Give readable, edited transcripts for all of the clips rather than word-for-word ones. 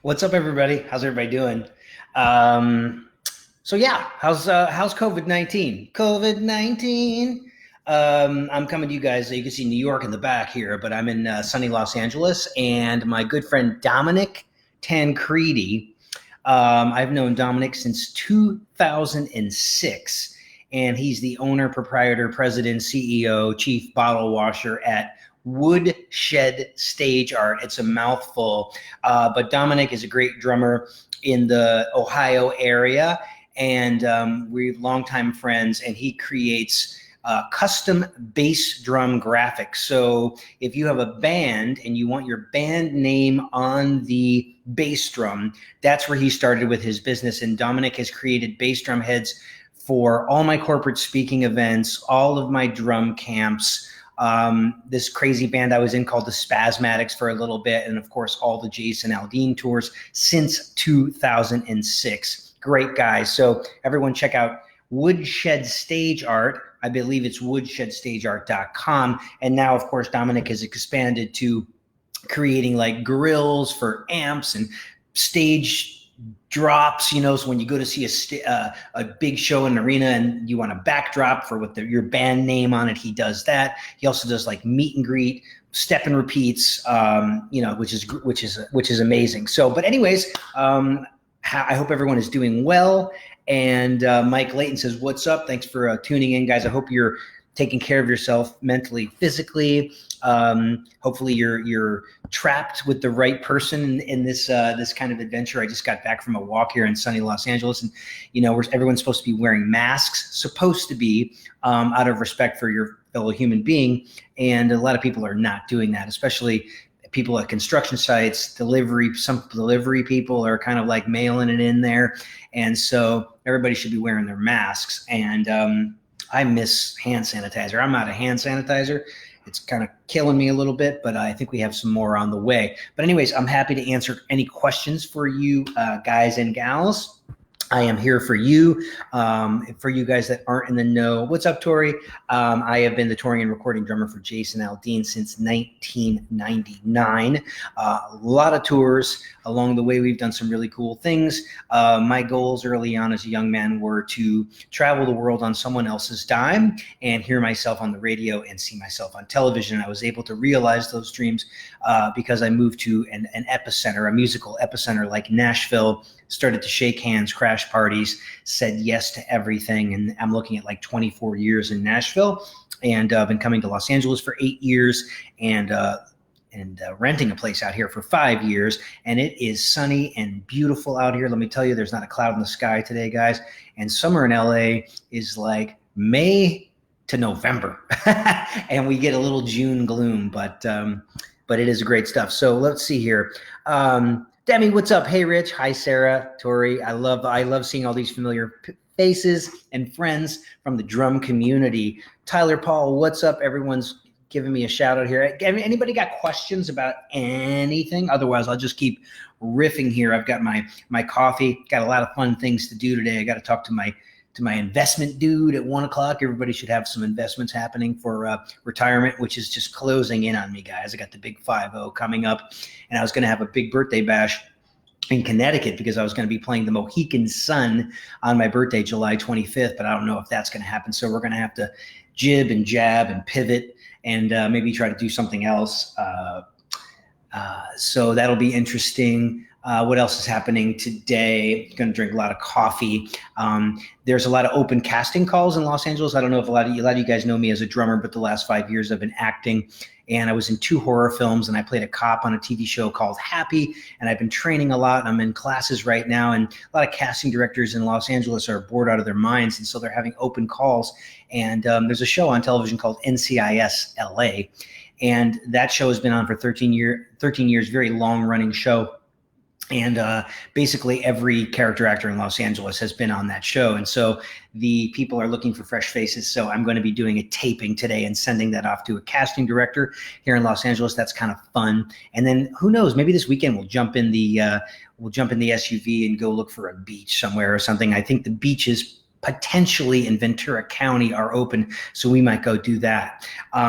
What's up, everybody? How's everybody doing? Um, how's COVID-19? COVID-19. I'm coming to you guys. You can see New York in the back here, but I'm in sunny Los Angeles, and my good friend Dominic Tancredi. I've known Dominic since 2006, and he's the owner, proprietor, president, CEO, chief bottle washer at Woodshed Stage Art. It's a mouthful, but Dominic is a great drummer in the Ohio area, and we're longtime friends. And he creates custom bass drum graphics. So if you have a band and you want your band name on the bass drum, that's where he started with his business. And Dominic has created bass drum heads for all my corporate speaking events, all of my drum camps. This crazy band I was in called the Spasmatics for a little bit, and of course all the Jason Aldean tours since 2006. Great guys. So everyone check out Woodshed Stage Art. I believe it's woodshedstageart.com. And now, of course, Dominic has expanded to creating like grills for amps and stage drops, so when you go to see a big show in an arena and you want a backdrop for your band name on it, he does that. He also does like meet and greet, step and repeats, which is amazing. So, but anyways, I hope everyone is doing well. And Mike Layton says, "What's up? Thanks for tuning in, guys. I hope you're taking care of yourself mentally, physically. Hopefully you're trapped with the right person in this kind of adventure. I just got back from a walk here in sunny Los Angeles, and everyone's supposed to be wearing masks, out of respect for your fellow human being, and a lot of people are not doing that, especially people at construction sites, some delivery people are kind of like mailing it in there, and so everybody should be wearing their masks. And I miss hand sanitizer. I'm out of hand sanitizer. It's kind of killing me a little bit, but I think we have some more on the way. But anyways, I'm happy to answer any questions for you guys and gals. I am here for you. For you guys that aren't in the know, what's up, Tori? I have been the touring and recording drummer for Jason Aldean since 1999. A lot of tours along the way. We've done some really cool things. My goals early on as a young man were to travel the world on someone else's dime and hear myself on the radio and see myself on television. I was able to realize those dreams because I moved to an epicenter, a musical epicenter like Nashville, started to shake hands, crash parties, said yes to everything. And I'm looking at like 24 years in Nashville, and I've been coming to Los Angeles for 8 years, and renting a place out here for 5 years. And it is sunny and beautiful out here. Let me tell you, there's not a cloud in the sky today, guys. And summer in LA is like May to November, and we get a little June gloom, but it is great stuff. So let's see here. Demi, what's up? Hey, Rich. Hi, Sarah, Tori. I love seeing all these familiar faces and friends from the drum community. Tyler Paul, what's up? Everyone's giving me a shout out here. Anybody got questions about anything? Otherwise, I'll just keep riffing here. I've got my coffee. Got a lot of fun things to do today. I got to talk to my investment dude at 1:00. Everybody should have some investments happening for retirement, which is just closing in on me, guys. I got the big 5-0 coming up, and I was going to have a big birthday bash in Connecticut because I was going to be playing the Mohican Sun on my birthday, July 25th, but I don't know if that's going to happen. So we're going to have to jib and jab and pivot and maybe try to do something else. So that'll be interesting. What else is happening today? Going to drink a lot of coffee. There's a lot of open casting calls in Los Angeles. I don't know if a lot of you guys know me as a drummer, but the last 5 years I've been acting, and I was in 2 horror films, and I played a cop on a TV show called Happy, and I've been training a lot. I'm in classes right now, and a lot of casting directors in Los Angeles are bored out of their minds, and so they're having open calls. And there's a show on television called NCIS LA, and that show has been on for 13 years, very long running show. And basically every character actor in Los Angeles has been on that show. And so the people are looking for fresh faces. So I'm going to be doing a taping today and sending that off to a casting director here in Los Angeles. That's kind of fun. And then who knows, maybe this weekend we'll jump in the SUV and go look for a beach somewhere or something. I think the beach is potentially in Ventura County are open, so we might go do that. We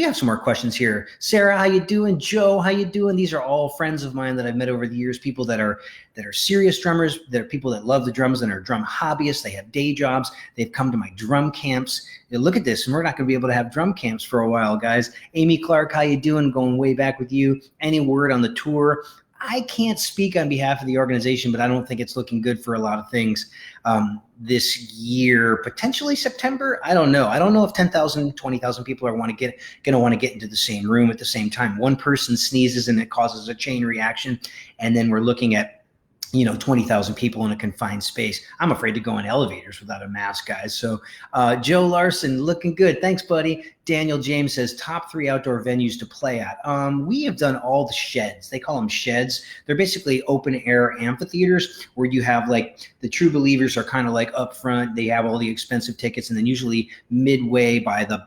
have some more questions here. Sarah, how you doing? Joe, how you doing? These are all friends of mine that I've met over the years, people that are serious drummers. They're people that love the drums and are drum hobbyists. They have day jobs. They've come to my drum camps. Look at this, and we're not going to be able to have drum camps for a while, guys. Amy Clark, how you doing? Going way back with you. Any word on the tour? I can't speak on behalf of the organization, but I don't think it's looking good for a lot of things this year. Potentially September. I don't know. I don't know if 10,000, 20,000 people are going to want to get into the same room at the same time. One person sneezes and it causes a chain reaction, and then we're looking at 20,000 people in a confined space. I'm afraid to go in elevators without a mask, guys. So Joe Larson, looking good. Thanks, buddy. Daniel James says top 3 outdoor venues to play at. We have done all the sheds. They call them sheds. They're basically open air amphitheaters where you have like the true believers are kind of like up front. They have all the expensive tickets, and then usually midway by the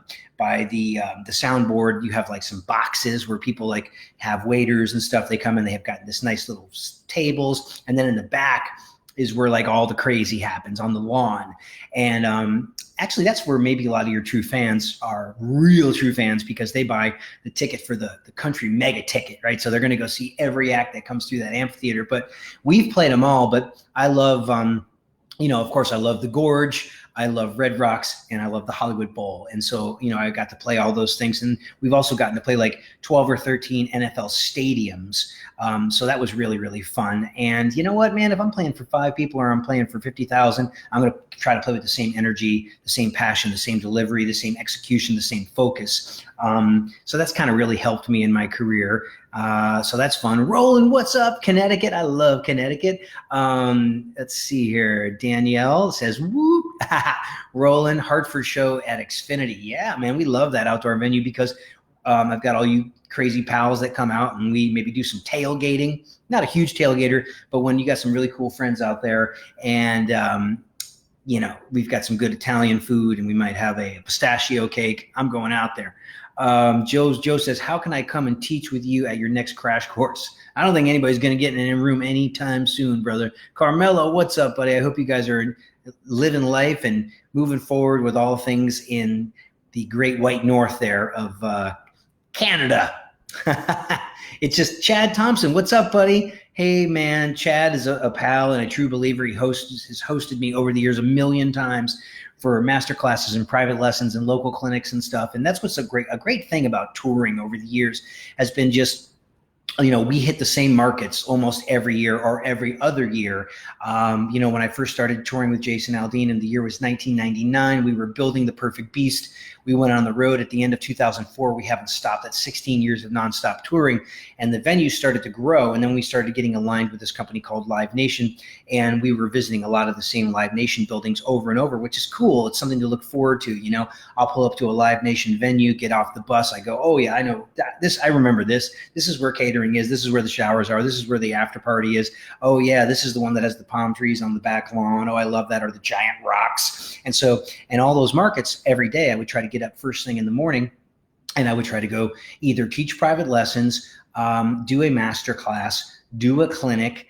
soundboard, you have like some boxes where people like have waiters and stuff. They come in, they have got this nice little tables, and then in the back is where like all the crazy happens on the lawn. And actually that's where maybe a lot of your true fans are real true fans, because they buy the ticket for the country mega ticket, right? So they're going to go see every act that comes through that amphitheater. But we've played them all. But I love, of course, I love the Gorge. I love Red Rocks, and I love the Hollywood Bowl. And so, I got to play all those things. And we've also gotten to play like 12 or 13 NFL stadiums. So that was really, really fun. And you know what, man, if I'm playing for 5 people or I'm playing for 50,000, I'm going to try to play with the same energy, the same passion, the same delivery, the same execution, the same focus. So that's kind of really helped me in my career. So that's fun. Roland, what's up? Connecticut. I love Connecticut. Let's see here. Danielle says, whoop. Roland, Hartford show at Xfinity. Yeah, man, we love that outdoor venue because I've got all you crazy pals that come out, and we maybe do some tailgating. Not a huge tailgater, but when you got some really cool friends out there, and we've got some good Italian food, and we might have a pistachio cake. I'm going out there. Joe says, how can I come and teach with you at your next crash course? I don't think anybody's going to get in a room anytime soon, brother. Carmelo, what's up, buddy? I hope you guys are living life and moving forward with all things in the great white north there of Canada. It's just Chad Thompson. What's up, buddy? Hey, man, Chad is a pal and a true believer. He has hosted me over the years 1,000,000 times for master classes and private lessons and local clinics and stuff. And that's what's a great thing about touring over the years has been just, we hit the same markets almost every year or every other year. When I first started touring with Jason Aldean, and the year was 1999, we were building the perfect beast. We went on the road at the end of 2004. We haven't stopped. That's 16 years of nonstop touring. And the venues started to grow. And then we started getting aligned with this company called Live Nation. And we were visiting a lot of the same Live Nation buildings over and over, which is cool. It's something to look forward to. I'll pull up to a Live Nation venue, get off the bus. I go, oh, yeah, I know this. I remember this. This is where catering is. This is where the showers are. This is where the after party is. Oh, yeah, this is the one that has the palm trees on the back lawn. Oh, I love that. Or the giant rocks. And so, in all those markets, every day I would try to get up first thing in the morning, and I would try to go either teach private lessons, do a master class, do a clinic,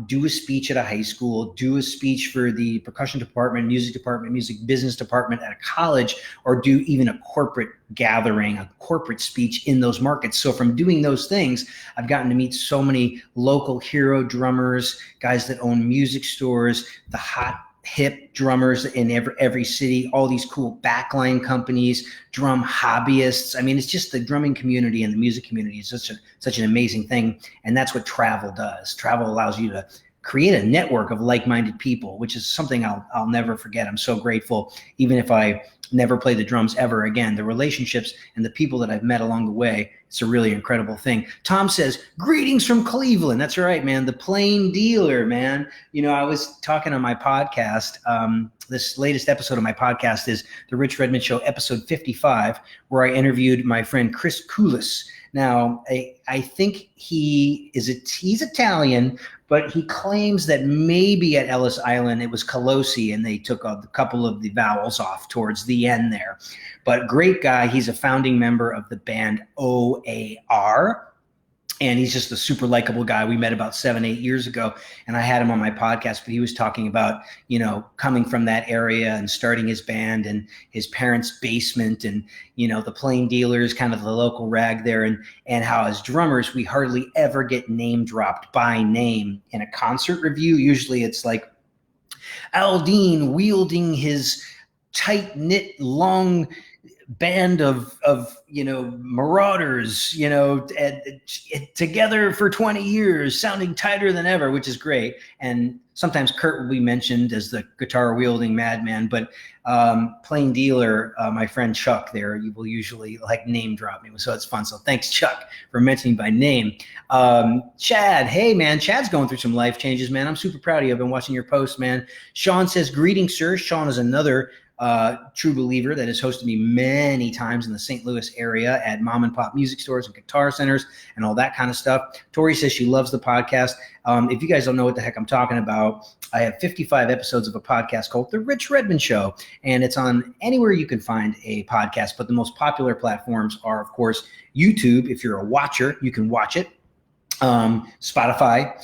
do a speech at a high school, do a speech for the percussion department, music business department at a college, or do even a corporate gathering, a corporate speech in those markets. So from doing those things, I've gotten to meet so many local hero drummers, guys that own music stores, the hot hip drummers in every city, all these cool backline companies, drum hobbyists. I mean, it's just the drumming community and the music community is such an amazing thing. And that's what travel does. Travel allows you to create a network of like-minded people, which is something I'll never forget. I'm so grateful, even if I never play the drums ever again. The relationships and the people that I've met along the way, it's a really incredible thing. Tom says, greetings from Cleveland. That's right, man. The Plain Dealer, man. I was talking on my podcast. This latest episode of my podcast is the Rich Redmond Show, episode 55, where I interviewed my friend Chris Koulis. Now, I think he's Italian, but he claims that maybe at Ellis Island it was Colosi and they took a couple of the vowels off towards the end there. But great guy. He's a founding member of the band OAR. And he's just a super likable guy. We met about 7-8 years ago, and I had him on my podcast, but he was talking about, coming from that area and starting his band and his parents' basement and, the Plain Dealers, kind of the local rag there, and how as drummers, we hardly ever get name dropped by name in a concert review. Usually it's like Aldean wielding his tight-knit, long band of marauders, together for 20 years, sounding tighter than ever, which is great. And sometimes Kurt will be mentioned as the guitar wielding madman, but Plain Dealer, my friend Chuck there, you will usually name drop me, so it's fun. So thanks, Chuck, for mentioning by name. Chad, hey man, Chad's going through some life changes, man. I'm super proud of you. I've been watching your posts, man. Sean says, greetings, sir. Sean is another true believer that has hosted me many times in the St. Louis area at mom and pop music stores and guitar centers and all that kind of stuff. Tori says she loves the podcast. If you guys don't know what the heck I'm talking about, I have 55 episodes of a podcast called The Rich Redmond Show, and it's on anywhere you can find a podcast, but the most popular platforms are, of course, YouTube. If you're a watcher, you can watch it. Spotify,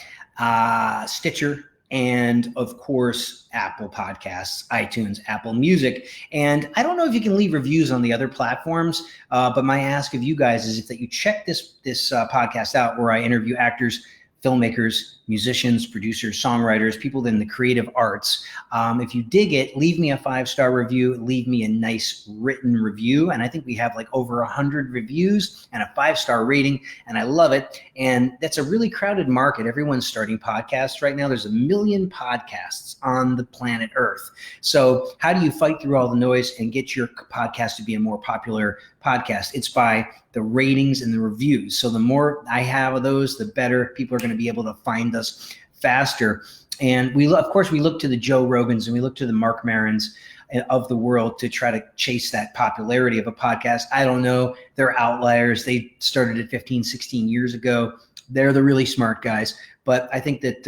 Stitcher, and of course, Apple Podcasts, iTunes, Apple Music. And I don't know if you can leave reviews on the other platforms, but my ask of you guys is that you check this podcast out, where I interview actors, filmmakers, musicians, producers, songwriters, people in the creative arts. If you dig it, leave me a 5-star review, leave me a nice written review. And I think we have over 100 reviews and a 5-star rating, and I love it. And that's a really crowded market. Everyone's starting podcasts right now. There's 1 million podcasts on the planet Earth. So how do you fight through all the noise and get your podcast to be a more popular podcast? It's by the ratings and the reviews. So the more I have of those, the better people are going to be able to find us faster. And we look to the Joe Rogans and we look to the Mark Marons of the world to try to chase that popularity of a podcast. I don't know. They're outliers. They started it 15, 16 years ago. They're the really smart guys. But I think that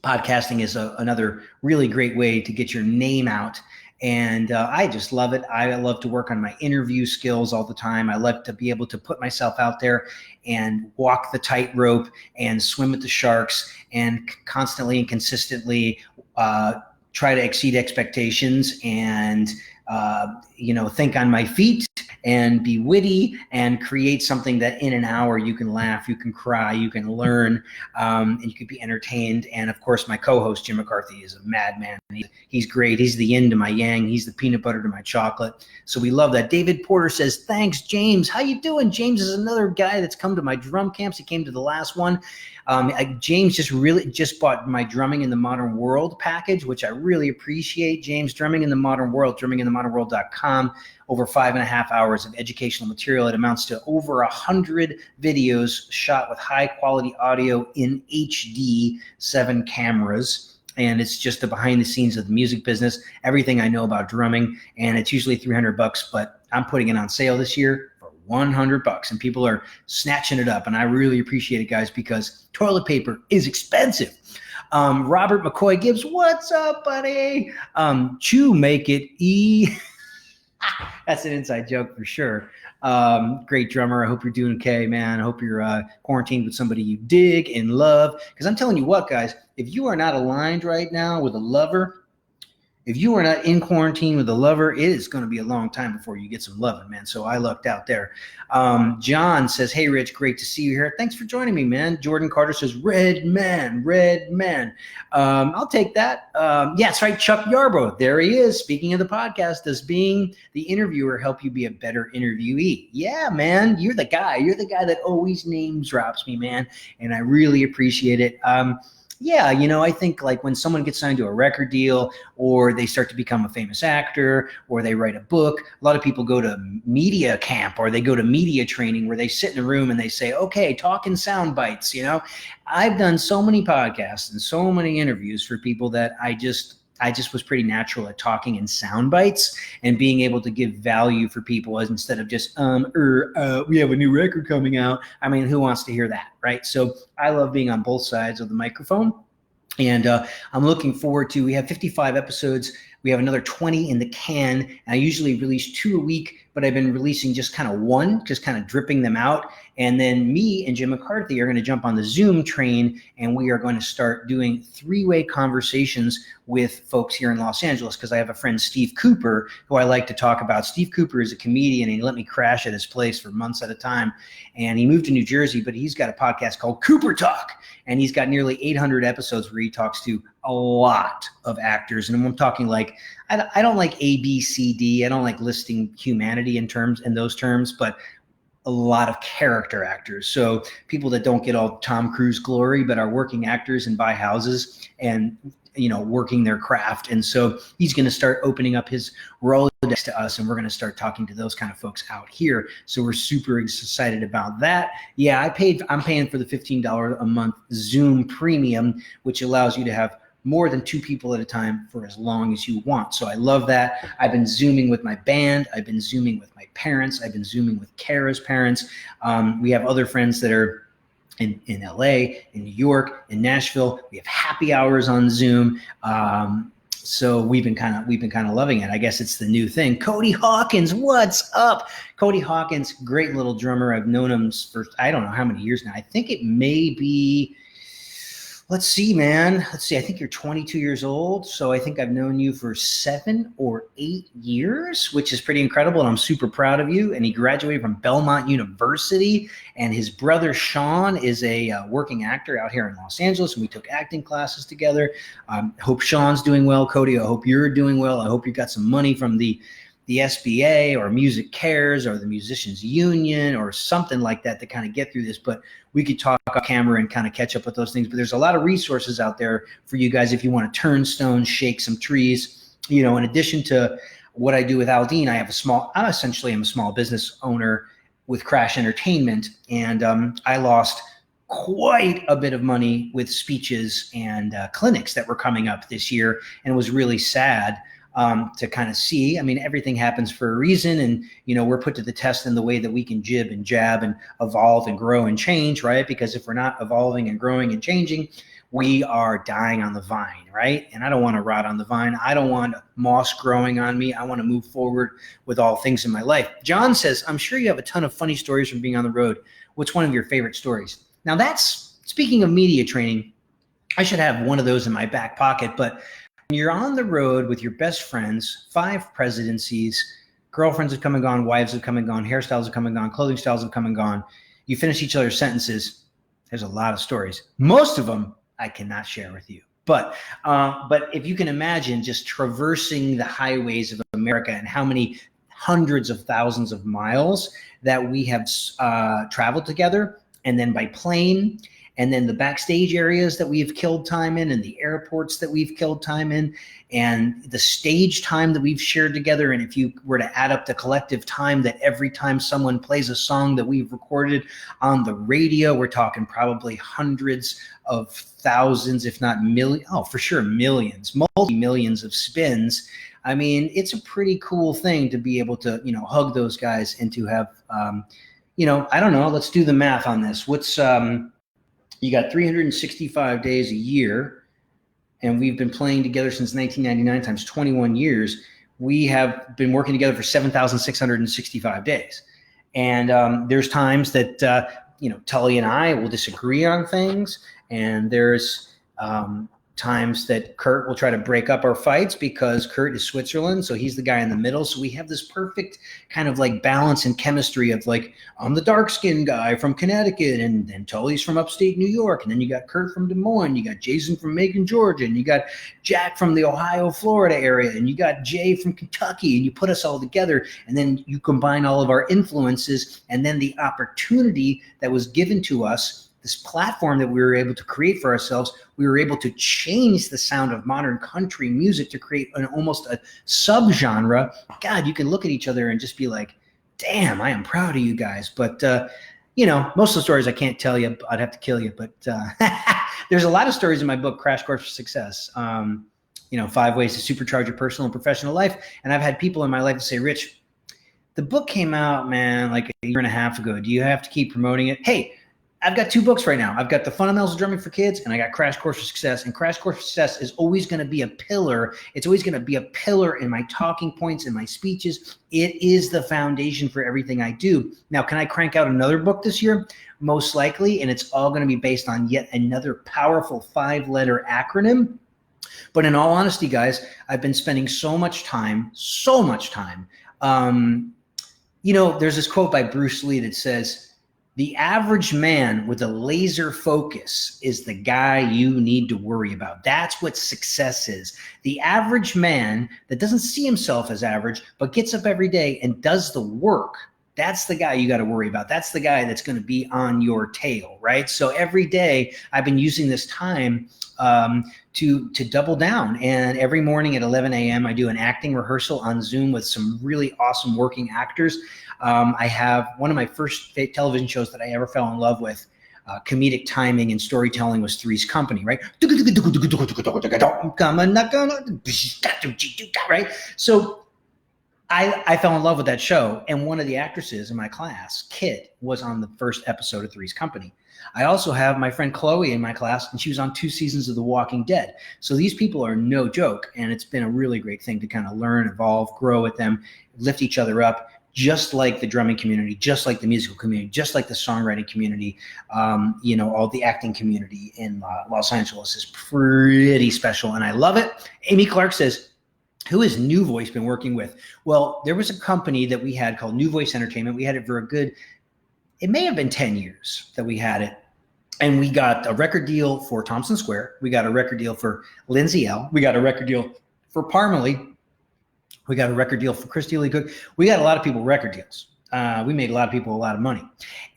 podcasting is another really great way to get your name out. And I just love it. I love to work on my interview skills all the time. I love to be able to put myself out there and walk the tightrope and swim with the sharks and constantly and consistently try to exceed expectations and, think on my feet and be witty and create something that in an hour you can laugh, you can cry, you can learn, and you can be entertained. And of course, my co-host, Jim McCarthy, is a madman. He's great. He's the yin to my yang. He's the peanut butter to my chocolate. So we love that. David Porter says, thanks, James. How you doing? James is another guy that's come to my drum camps. He came to the last one. James just bought my Drumming in the Modern World package, which I really appreciate. James, Drumming in the Modern World, drumminginthe.modernworld.com. Over 5.5 hours of educational material. It amounts to over 100 videos shot with high quality audio in HD, 7 cameras. And it's just the behind the scenes of the music business, everything I know about drumming. And it's usually $300, but I'm putting it on sale this year for $100, and people are snatching it up. And I really appreciate it, guys, because toilet paper is expensive. Robert McCoy Gibbs, what's up, buddy? Chew, make it E. That's an inside joke for sure. Great drummer. I hope you're doing okay, man. I hope you're quarantined with somebody you dig and love. Because I'm telling you what, guys, if you are not aligned right now with a lover, if you are not in quarantine with a lover, it is going to be a long time before you get some loving, man. So I lucked out there. John says, hey, Rich, great to see you here. Thanks for joining me, man. Jordan Carter says, red man. I'll take that. Yeah, that's right. Chuck Yarbrough. There he is. Speaking of the podcast, does being the interviewer help you be a better interviewee? Yeah, man. You're the guy. You're the guy that always name drops me, man. And I really appreciate it. Yeah, I think when someone gets signed to a record deal or they start to become a famous actor or they write a book, a lot of people go to media camp or they go to media training where they sit in a room and they say, okay, talk in sound bites. I've done so many podcasts and so many interviews for people that I just was pretty natural at talking in sound bites and being able to give value for people instead of just, we have a new record coming out. I mean, who wants to hear that, right? So I love being on both sides of the microphone. And I'm looking forward to, we have 55 episodes We have another 20 in the can. And I usually release 2 a week, but I've been releasing just kind of one, just kind of dripping them out. And then me and Jim McCarthy are going to jump on the Zoom train, and we are going to start doing 3-way conversations with folks here in Los Angeles, because I have a friend, Steve Cooper, who I like to talk about. Steve Cooper is a comedian, and he let me crash at his place for months at a time. And he moved to New Jersey, but he's got a podcast called Cooper Talk, and he's got nearly 800 episodes where he talks to a lot of actors. And I'm talking like, I don't like A, B, C, D. I don't like listing humanity in those terms, but a lot of character actors. So people that don't get all Tom Cruise glory, but are working actors and buy houses and, working their craft. And so he's going to start opening up his Rolodex to us, and we're going to start talking to those kind of folks out here. So we're super excited about that. Yeah, I'm paying for the $15 a month Zoom premium, which allows you to have more than 2 people at a time for as long as you want. So I love that. I've been Zooming with my band. I've been Zooming with my parents. I've been Zooming with Kara's parents. We have other friends that are in LA, in New York, in Nashville. We have happy hours on Zoom. So we've been kind of loving it. I guess it's the new thing. Cody Hawkins, what's up? Cody Hawkins, great little drummer. I've known him for I don't know how many years now. I think it may be, let's see, man. Let's see. I think you're 22 years old. So I think I've known you for 7 or 8 years, which is pretty incredible. And I'm super proud of you. And he graduated from Belmont University. And his brother, Sean, is a working actor out here in Los Angeles. And we took acting classes together. Hope Sean's doing well. Cody, I hope you're doing well. I hope you got some money from the SBA or Music Cares or the Musicians Union or something like that to kind of get through this. But we could talk on camera and kind of catch up with those things. But there's a lot of resources out there for you guys if you want to turn stones, shake some trees. In addition to what I do with Aldean, I essentially am a small business owner with Crash Entertainment. And I lost quite a bit of money with speeches and clinics that were coming up this year. And it was really sad to kind of see. I mean, everything happens for a reason, and we're put to the test in the way that we can jib and jab and evolve and grow and change, right? Because if we're not evolving and growing and changing, we are dying on the vine, right? And I don't want to rot on the vine. I don't want moss growing on me. I want to move forward with all things in my life. John says, I'm sure you have a ton of funny stories from being on the road. What's one of your favorite stories? Now that's, speaking of media training, I should have one of those in my back pocket, but when you're on the road with your best friends, 5 presidencies, girlfriends have come and gone, wives have come and gone, hairstyles have come and gone, clothing styles have come and gone. You finish each other's sentences. There's a lot of stories. Most of them I cannot share with you. But if you can imagine just traversing the highways of America and how many hundreds of thousands of miles that we have traveled together, and then by plane, and then the backstage areas that we've killed time in, and the airports that we've killed time in, and the stage time that we've shared together. And if you were to add up the collective time that every time someone plays a song that we've recorded on the radio, we're talking probably hundreds of thousands, if not millions, for sure millions, multi-millions of spins. I mean, it's a pretty cool thing to be able to, hug those guys and to have, I don't know, let's do the math on this. What's, you got 365 days a year, and we've been playing together since 1999 times 21 years. We have been working together for 7,665 days. And there's times that, Tully and I will disagree on things. And there's times that Kurt will try to break up our fights because Kurt is Switzerland. So he's the guy in the middle. So we have this perfect kind of like balance and chemistry of like, I'm the dark skinned guy from Connecticut, and then Tully's from upstate New York. And then you got Kurt from Des Moines. You got Jason from Macon, Georgia. And you got Jack from the Ohio, Florida area. And you got Jay from Kentucky. And you put us all together. And then you combine all of our influences. And then the opportunity that was given to us, this platform that we were able to create for ourselves, we were able to change the sound of modern country music to create almost a subgenre. God, you can look at each other and just be like, damn, I am proud of you guys. But, most of the stories I can't tell you. I'd have to kill you. But there's a lot of stories in my book, Crash Course for Success. 5 ways to supercharge your personal and professional life. And I've had people in my life say, Rich, the book came out, man, like a year and a half ago. Do you have to keep promoting it? Hey, I've got 2 books right now. I've got The Fundamentals of Drumming for Kids, and I got Crash Course for Success. And Crash Course for Success is always going to be a pillar. It's always going to be a pillar in my talking points, in my speeches. It is the foundation for everything I do. Now, can I crank out another book this year? Most likely, and it's all going to be based on yet another powerful 5-letter acronym. But in all honesty, guys, I've been spending so much time. There's this quote by Bruce Lee that says, the average man with a laser focus is the guy you need to worry about. That's what success is. The average man that doesn't see himself as average, but gets up every day and does the work, that's the guy you got to worry about. That's the guy that's going to be on your tail, right? So every day I've been using this time to double down. And every morning at 11 a.m., I do an acting rehearsal on Zoom with some really awesome working actors. I have one of my first television shows that I ever fell in love with. Comedic timing and storytelling was Three's Company, right? Right? So I fell in love with that show, and one of the actresses in my class, Kit, was on the first episode of Three's Company. I also have my friend Chloe in my class, and she was on 2 seasons of The Walking Dead. So these people are no joke, and it's been a really great thing to kind of learn, evolve, grow with them, lift each other up, just like the drumming community, just like the musical community, just like the songwriting community. All the acting community in Los Angeles is pretty special, and I love it. Amy Clark says, who has New Voice been working with? Well, there was a company that we had called New Voice Entertainment. We had it for it may have been 10 years that we had it. And we got a record deal for Thompson Square. We got a record deal for Lindsay L. We got a record deal for Parmalee. We got a record deal for Christy Lee Cook. We got a lot of people record deals. We made a lot of people a lot of money.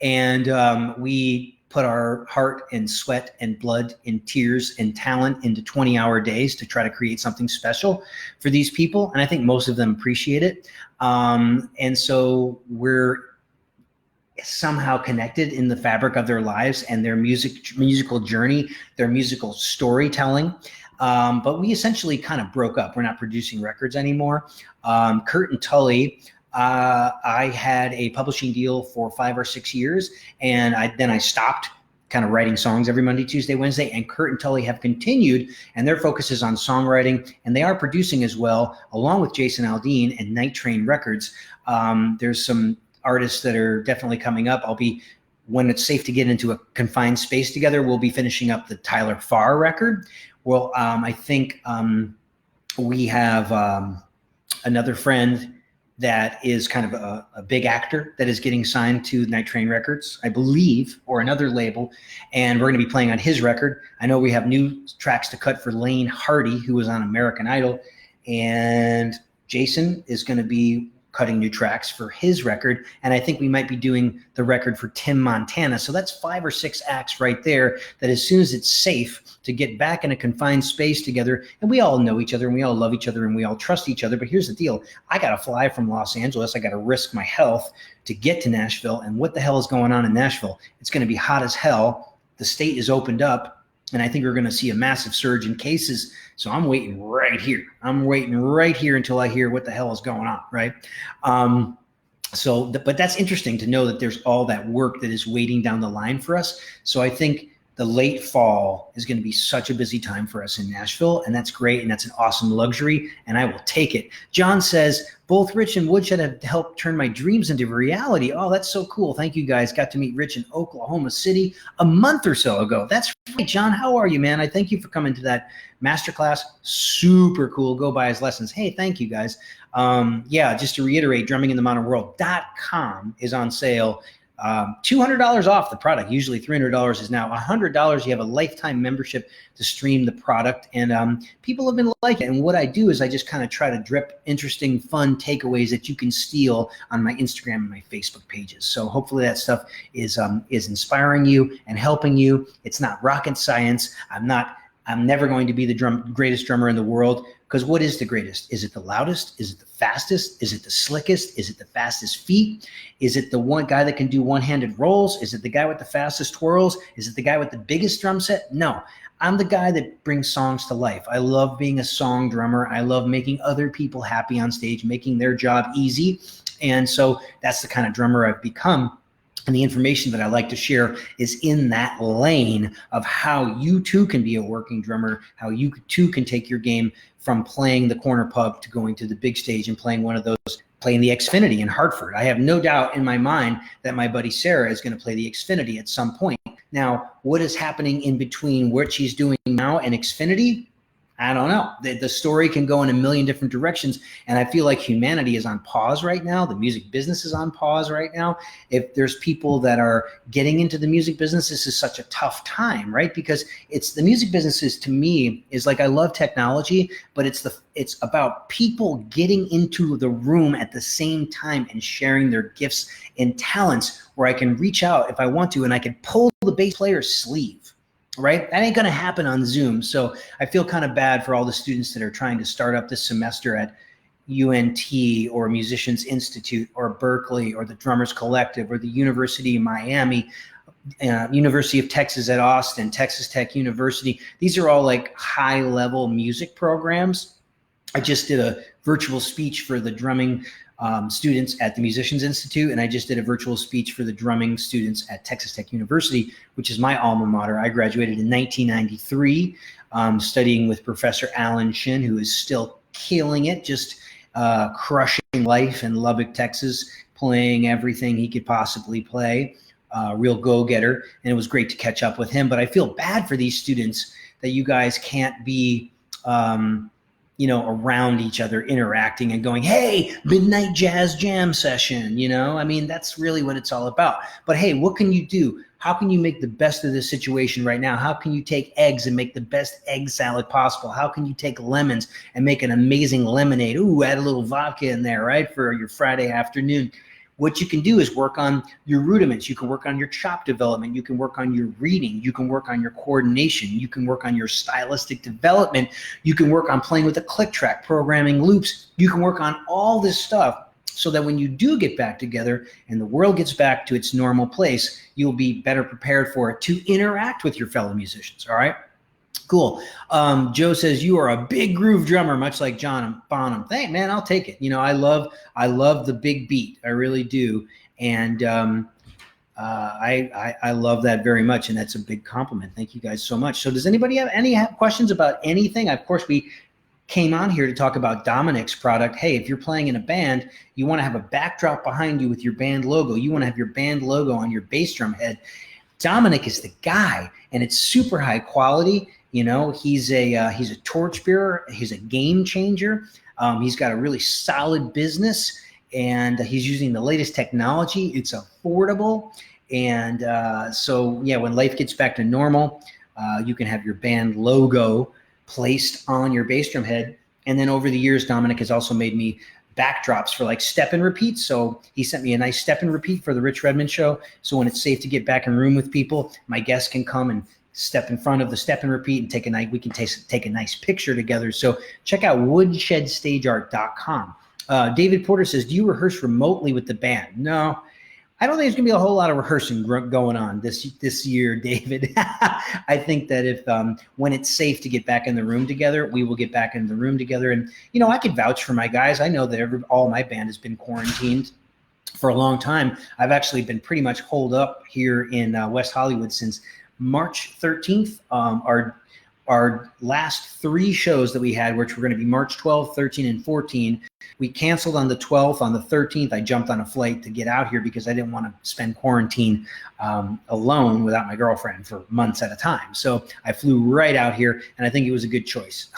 And we put our heart and sweat and blood and tears and talent into 20-hour days to try to create something special for these people. And I think most of them appreciate it. And so we're somehow connected in the fabric of their lives and their musical journey, their musical storytelling. But we essentially kind of broke up. We're not producing records anymore. Kurt and Tully, I had a publishing deal for 5 or 6 years, and then I stopped kind of writing songs every Monday, Tuesday, Wednesday, and Kurt and Tully have continued, and their focus is on songwriting, and they are producing as well, along with Jason Aldean and Night Train Records. There's some artists that are definitely coming up. When it's safe to get into a confined space together, we'll be finishing up the Tyler Farr record. Well, I think we have another friend that is kind of a big actor that is getting signed to Night Train Records, I believe, or another label, and we're going to be playing on his record. I know we have new tracks to cut for Lane Hardy, who was on American Idol, and Jason is going to be cutting new tracks for his record, and I think we might be doing the record for Tim Montana. So that's 5 or 6 acts right there that as soon as it's safe to get back in a confined space together, and we all know each other and we all love each other and we all trust each other. But here's the deal. I got to fly from Los Angeles. I got to risk my health to get to Nashville. And what the hell is going on in Nashville? It's going to be hot as hell. The state is opened up, and I think we're going to see a massive surge in cases. So I'm waiting right here. I'm waiting right here until I hear what the hell is going on, right? But that's interesting to know that there's all that work that is waiting down the line for us. So I think the late fall is going to be such a busy time for us in Nashville, and that's great, and that's an awesome luxury, and I will take it. John says, both Rich and Woodshed have helped turn my dreams into reality. Oh, that's so cool. Thank you, guys. Got to meet Rich in Oklahoma City a month or so ago. That's right, John. How are you, man? I thank you for coming to that masterclass. Super cool. Go buy his lessons. Hey, thank you, guys. Just to reiterate, drumminginthe.modern.com is on sale. $200 off the product. Usually $300 is now $100. You have a lifetime membership to stream the product, and people have been liking it. And what I do is I just kind of try to drip interesting, fun takeaways that you can steal on my Instagram and my Facebook pages. So hopefully that stuff is inspiring you and helping you. It's not rocket science. I'm never going to be the greatest drummer in the world, because what is the greatest? Is it the loudest? Is it the fastest? Is it the slickest? Is it the fastest feet? Is it the one guy that can do one-handed rolls? Is it the guy with the fastest twirls? Is it the guy with the biggest drum set? No, I'm the guy that brings songs to life. I love being a song drummer. I love making other people happy on stage, making their job easy. And so that's the kind of drummer I've become. And the information that I like to share is in that lane of how you too can be a working drummer, how you too can take your game from playing the corner pub to going to the big stage and playing playing the Xfinity in Hartford. I have no doubt in my mind that my buddy Sarah is going to play the Xfinity at some point. Now, what is happening in between what she's doing now and Xfinity? I don't know. The story can go in a million different directions. And I feel like humanity is on pause right now. The music business is on pause right now. If there's people that are getting into the music business, this is such a tough time, right? Because the music business to me is like, I love technology, but it's about people getting into the room at the same time and sharing their gifts and talents, where I can reach out if I want to, and I can pull the bass player's sleeve. Right? That ain't going to happen on Zoom. So I feel kind of bad for all the students that are trying to start up this semester at UNT or Musicians Institute or Berkeley or the Drummers Collective or the University of Miami, University of Texas at Austin, Texas Tech University. These are all like high-level music programs. I just did a virtual speech for the drumming students at the Musicians Institute, and I just did a virtual speech for the drumming students at Texas Tech University, which is my alma mater. I graduated in 1993, studying with Professor Alan Shin, who is still killing it, just crushing life in Lubbock, Texas, playing everything he could possibly play, real go-getter, and it was great to catch up with him. But I feel bad for these students that you guys can't be around each other, interacting and going, hey, midnight jazz jam session, I mean, that's really what it's all about. But hey, what can you do? How can you make the best of this situation right now? How can you take eggs and make the best egg salad possible? How can you take lemons and make an amazing lemonade? Ooh, add a little vodka in there, right, for your Friday afternoon. What you can do is work on your rudiments. You can work on your chop development. You can work on your reading. You can work on your coordination. You can work on your stylistic development. You can work on playing with a click track, programming loops. You can work on all this stuff so that when you do get back together and the world gets back to its normal place, you'll be better prepared for it to interact with your fellow musicians, all right? Cool. Joe says, you are a big groove drummer, much like John Bonham. Thank, man, I'll take it. I love the big beat. I really do. And I love that very much. And that's a big compliment. Thank you guys so much. So does anybody have any questions about anything? Of course, we came on here to talk about Dominic's product. Hey, if you're playing in a band, you want to have a backdrop behind you with your band logo. You want to have your band logo on your bass drum head. Dominic is the guy, and it's super high quality. He's a torchbearer. He's a game changer. He's got a really solid business, and he's using the latest technology. It's affordable. And so, yeah, when life gets back to normal, you can have your band logo placed on your bass drum head. And then over the years, Dominic has also made me backdrops for like step and repeat. So he sent me a nice step and repeat for the Rich Redmond show. So when it's safe to get back in room with people, my guests can come and step in front of the step and repeat and we can take a nice picture together. So check out woodshedstageart.com. David Porter says, do you rehearse remotely with the band? No, I don't think there's going to be a whole lot of rehearsing going on this year, David. I think that if when it's safe to get back in the room together, we will get back in the room together. And, I could vouch for my guys. I know that all my band has been quarantined for a long time. I've actually been pretty much holed up here in West Hollywood since March 13th. Our last 3 shows that we had, which were going to be March 12th, 13, and 14, we canceled on the 12th. On the 13th, I jumped on a flight to get out here because I didn't want to spend quarantine alone without my girlfriend for months at a time. So I flew right out here, and I think it was a good choice.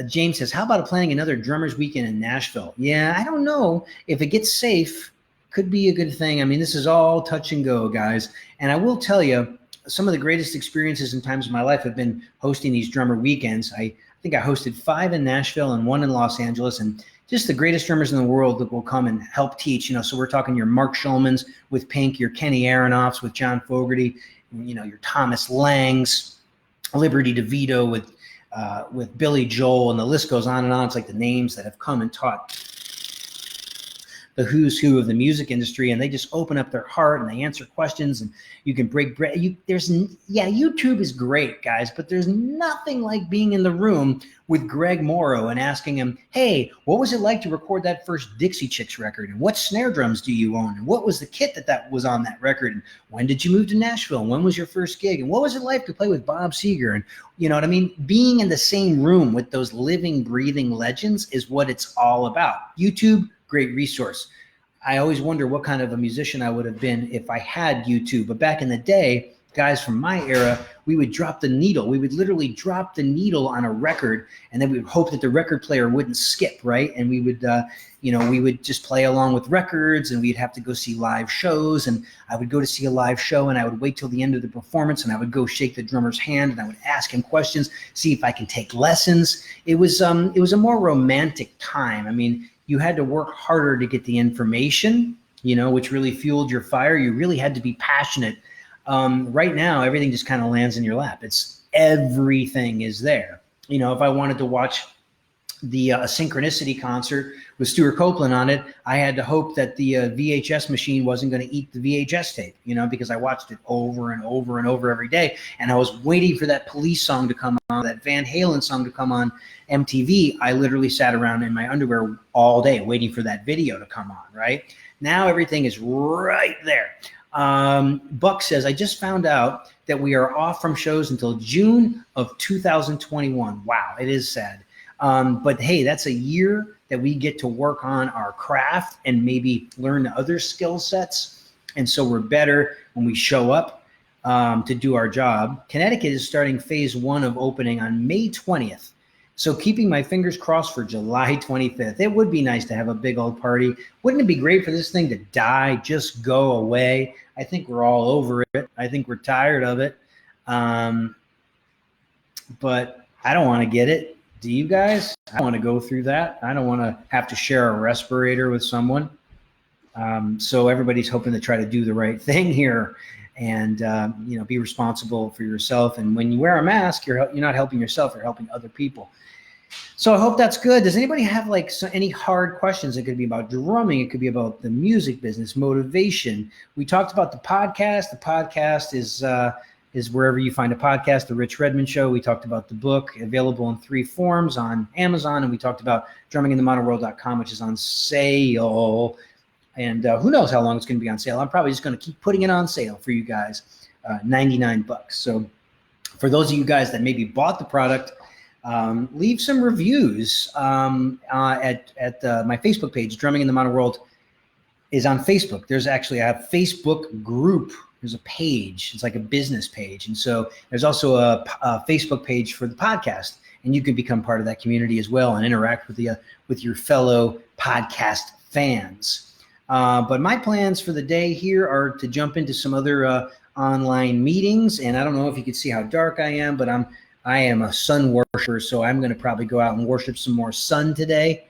James says, how about planning another drummers weekend in Nashville? Yeah, I don't know. If it gets safe, could be a good thing. I mean, this is all touch and go, guys. And I will tell you, some of the greatest experiences and times of my life have been hosting these drummer weekends. I think I hosted 5 in Nashville and 1 in Los Angeles, and just the greatest drummers in the world that will come and help teach. So we're talking your Mark Schulmans with Pink, your Kenny Aronoffs with John Fogerty, your Thomas Langs, Liberty DeVito with Billy Joel, and the list goes on and on. It's like the names that have come and taught the who's who of the music industry, and they just open up their heart and they answer questions, and you can break bread. YouTube is great, guys, but there's nothing like being in the room with Greg Morrow and asking him, hey, what was it like to record that first Dixie Chicks record? And what snare drums do you own? And what was the kit that was on that record? And when did you move to Nashville? And when was your first gig? And what was it like to play with Bob Seger? And you know what I mean? Being in the same room with those living, breathing legends is what it's all about. YouTube, great resource. I always wonder what kind of a musician I would have been if I had YouTube. But back in the day, guys from my era, we would drop the needle. We would literally drop the needle on a record, and then we would hope that the record player wouldn't skip, right? And we would, we would just play along with records, and we'd have to go see live shows. And I would go to see a live show, and I would wait till the end of the performance, and I would go shake the drummer's hand, and I would ask him questions, see if I can take lessons. It was a more romantic time. I mean, you had to work harder to get the information, which really fueled your fire. You really had to be passionate. Right now, everything just kind of lands in your lap. Everything is there. If I wanted to watch the Synchronicity concert with Stuart Copeland on it, I had to hope that the VHS machine wasn't going to eat the VHS tape, because I watched it over and over and over every day. And I was waiting for that Police song to come on, that Van Halen song to come on MTV. I literally sat around in my underwear all day waiting for that video to come on, right? Now everything is right there. Buck says, I just found out that we are off from shows until June of 2021. Wow, it is sad. But hey, that's a year that we get to work on our craft and maybe learn other skill sets. And so we're better when we show up to do our job. Connecticut is starting phase 1 of opening on May 20th. So keeping my fingers crossed for July 25th. It would be nice to have a big old party. Wouldn't it be great for this thing to die, just go away? I think we're all over it. I think we're tired of it. But I don't want to get it. Do you guys? I don't want to go through that. I don't want to have to share a respirator with someone. So everybody's hoping to try to do the right thing here and, be responsible for yourself. And when you wear a mask, you're not helping yourself, you're helping other people. So I hope that's good. Does anybody have any hard questions? It could be about drumming. It could be about the music business, motivation. We talked about the podcast. The podcast is wherever you find a podcast, The Rich Redmond Show. We talked about the book, available in 3 forms on Amazon. And we talked about drumminginthemodernworld.com, which is on sale. And who knows how long it's going to be on sale. I'm probably just going to keep putting it on sale for you guys, $99. So for those of you guys that maybe bought the product, leave some reviews at my Facebook page. Drumming in the Modern World is on Facebook. There's actually a Facebook group. There's a page. It's like a business page. And so there's also a Facebook page for the podcast. And you can become part of that community as well and interact with your fellow podcast fans. But my plans for the day here are to jump into some other online meetings. And I don't know if you can see how dark I am, but I am a sun worshiper, so I'm going to probably go out and worship some more sun today.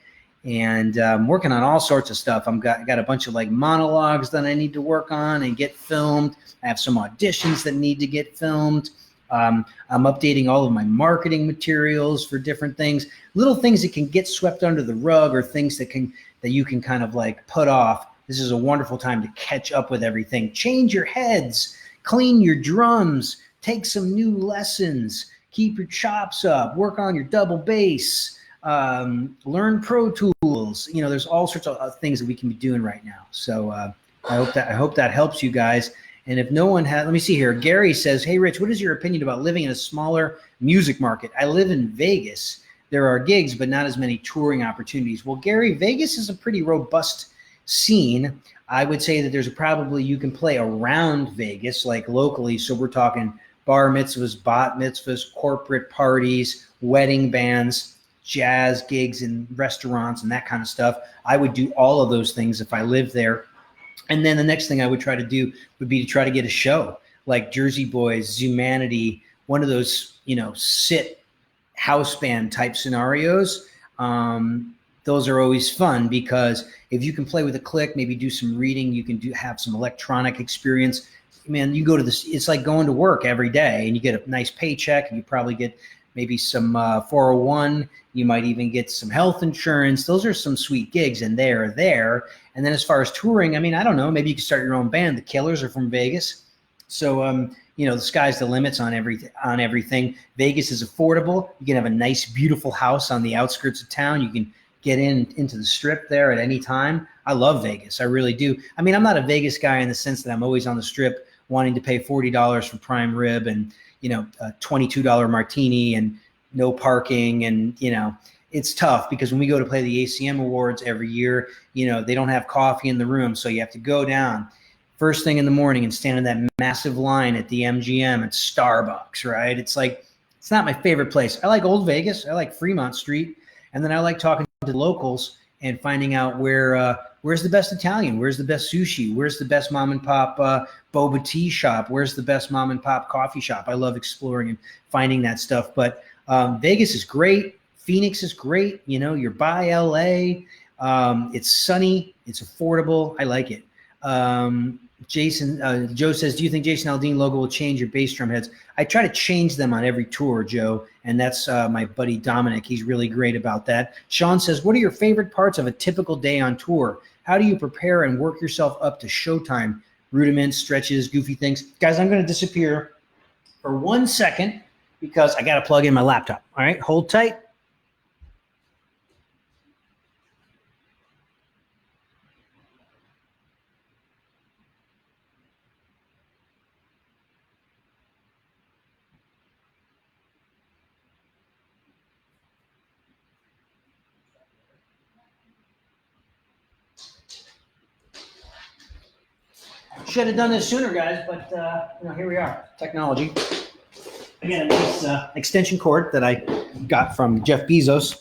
And I'm working on all sorts of stuff. I got a bunch of monologues that I need to work on and get filmed. I have some auditions that need to get filmed. I'm updating all of my marketing materials for different things, little things that can get swept under the rug or things that you can kind of put off. This is a wonderful time to catch up with everything. Change your heads, clean your drums, take some new lessons. Keep your chops up, work on your double bass, learn Pro Tools. There's all sorts of things that we can be doing right now. So I hope that helps you guys. And if no one has, let me see here. Gary says, hey, Rich, what is your opinion about living in a smaller music market? I live in Vegas. There are gigs, but not as many touring opportunities. Well, Gary, Vegas is a pretty robust scene. I would say that you can play around Vegas, locally. So we're talking bar mitzvahs, bat mitzvahs, corporate parties, wedding bands, jazz gigs in restaurants and that kind of stuff. I would do all of those things if I lived there. And then the next thing I would try to do would be to try to get a show like Jersey Boys, Zumanity, one of those, sit house band type scenarios. Those are always fun because if you can play with a click, maybe do some reading, you can have some electronic experience. Man, you go to this, it's like going to work every day and you get a nice paycheck and you probably get maybe some 401. You might even get some health insurance. Those are some sweet gigs, and they're there. And then as far as touring, I mean, I don't know, maybe you could start your own band. The Killers are from Vegas. So, the sky's the limits on everything. Vegas is affordable. You can have a nice, beautiful house on the outskirts of town. You can get into the Strip there at any time. I love Vegas. I really do. I mean, I'm not a Vegas guy in the sense that I'm always on the Strip wanting to pay $40 for prime rib and, a $22 martini and no parking. And, it's tough because when we go to play the ACM Awards every year, they don't have coffee in the room. So you have to go down first thing in the morning and stand in that massive line at the MGM at Starbucks, right? It's not my favorite place. I like Old Vegas. I like Fremont Street. And then I like talking to locals and finding out where's the best Italian, where's the best sushi, where's the best mom and pop boba tea shop, where's the best mom and pop coffee shop. I love exploring and finding that stuff. But Vegas is great. Phoenix is great. You're by LA. It's sunny. It's affordable. I like it. Joe says, do you think Jason Aldean logo will change your bass drum heads? I try to change them on every tour, Joe, and that's my buddy Dominic. He's really great about that. Sean says, what are your favorite parts of a typical day on tour? How do you prepare and work yourself up to showtime? Rudiments, stretches, goofy things. Guys, I'm going to disappear for 1 second because I got to plug in my laptop. All right, hold tight. Should have done this sooner, guys, but here we are. Technology. Again, a nice extension cord that I got from Jeff Bezos.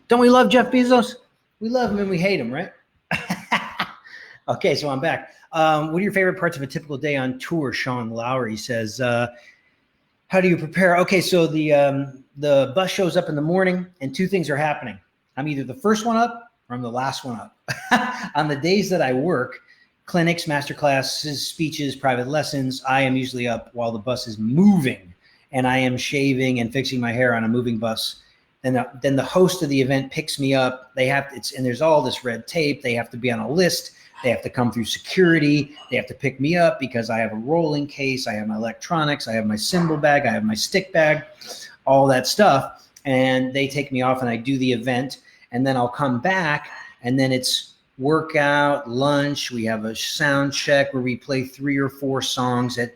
Don't we love Jeff Bezos? We love him and we hate him, right? Okay, so I'm back. What are your favorite parts of a typical day on tour? Sean Lowry says, how do you prepare? Okay, so the bus shows up in the morning and two things are happening. I'm either the first one up or I'm the last one up. On the days that I work, clinics, master classes, speeches, private lessons, I am usually up while the bus is moving and I am shaving and fixing my hair on a moving bus. Then the host of the event picks me up. And there's all this red tape. They have to be on a list. They have to come through security. They have to pick me up because I have a rolling case. I have my electronics. I have my cymbal bag. I have my stick bag, all that stuff. And they take me off and I do the event. And then I'll come back and then it's workout, lunch. We have a sound check where we play 3 or 4 songs at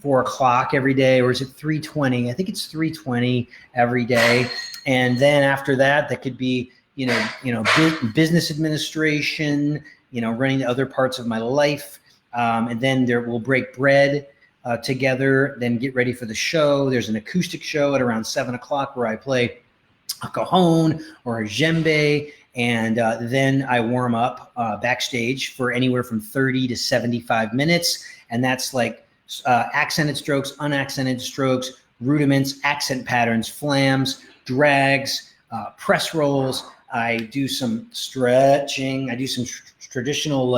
4 o'clock every day, or is it 3:20? I think it's 3:20 every day. And then after that, that could be business administration, running the other parts of my life. And then we'll break bread together, then get ready for the show. There's an acoustic show at around 7 o'clock where I play a cajon or a djembe. And then I warm up backstage for anywhere from 30 to 75 minutes. And that's like accented strokes, unaccented strokes, rudiments, accent patterns, flams, drags, press rolls. I do some stretching. I do some traditional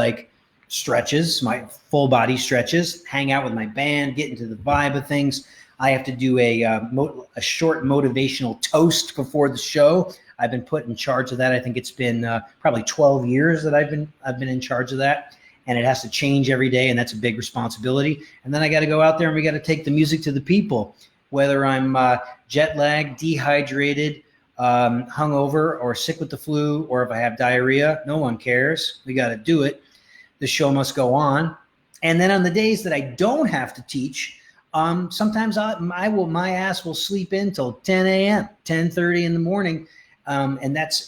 stretches, my full body stretches, hang out with my band, get into the vibe of things. I have to do a short motivational toast before the show. I've been put in charge of that. I think it's been probably 12 years that I've been in charge of that, and it has to change every day, and that's a big responsibility. And then I got to go out there and we got to take the music to the people, whether I'm jet lagged, dehydrated, hungover, or sick with the flu, or if I have diarrhea. No one cares. We got to do it. The show must go on. And then on the days that I don't have to teach, sometimes my ass will sleep in till 10 a.m., 10:30 in the morning. And that's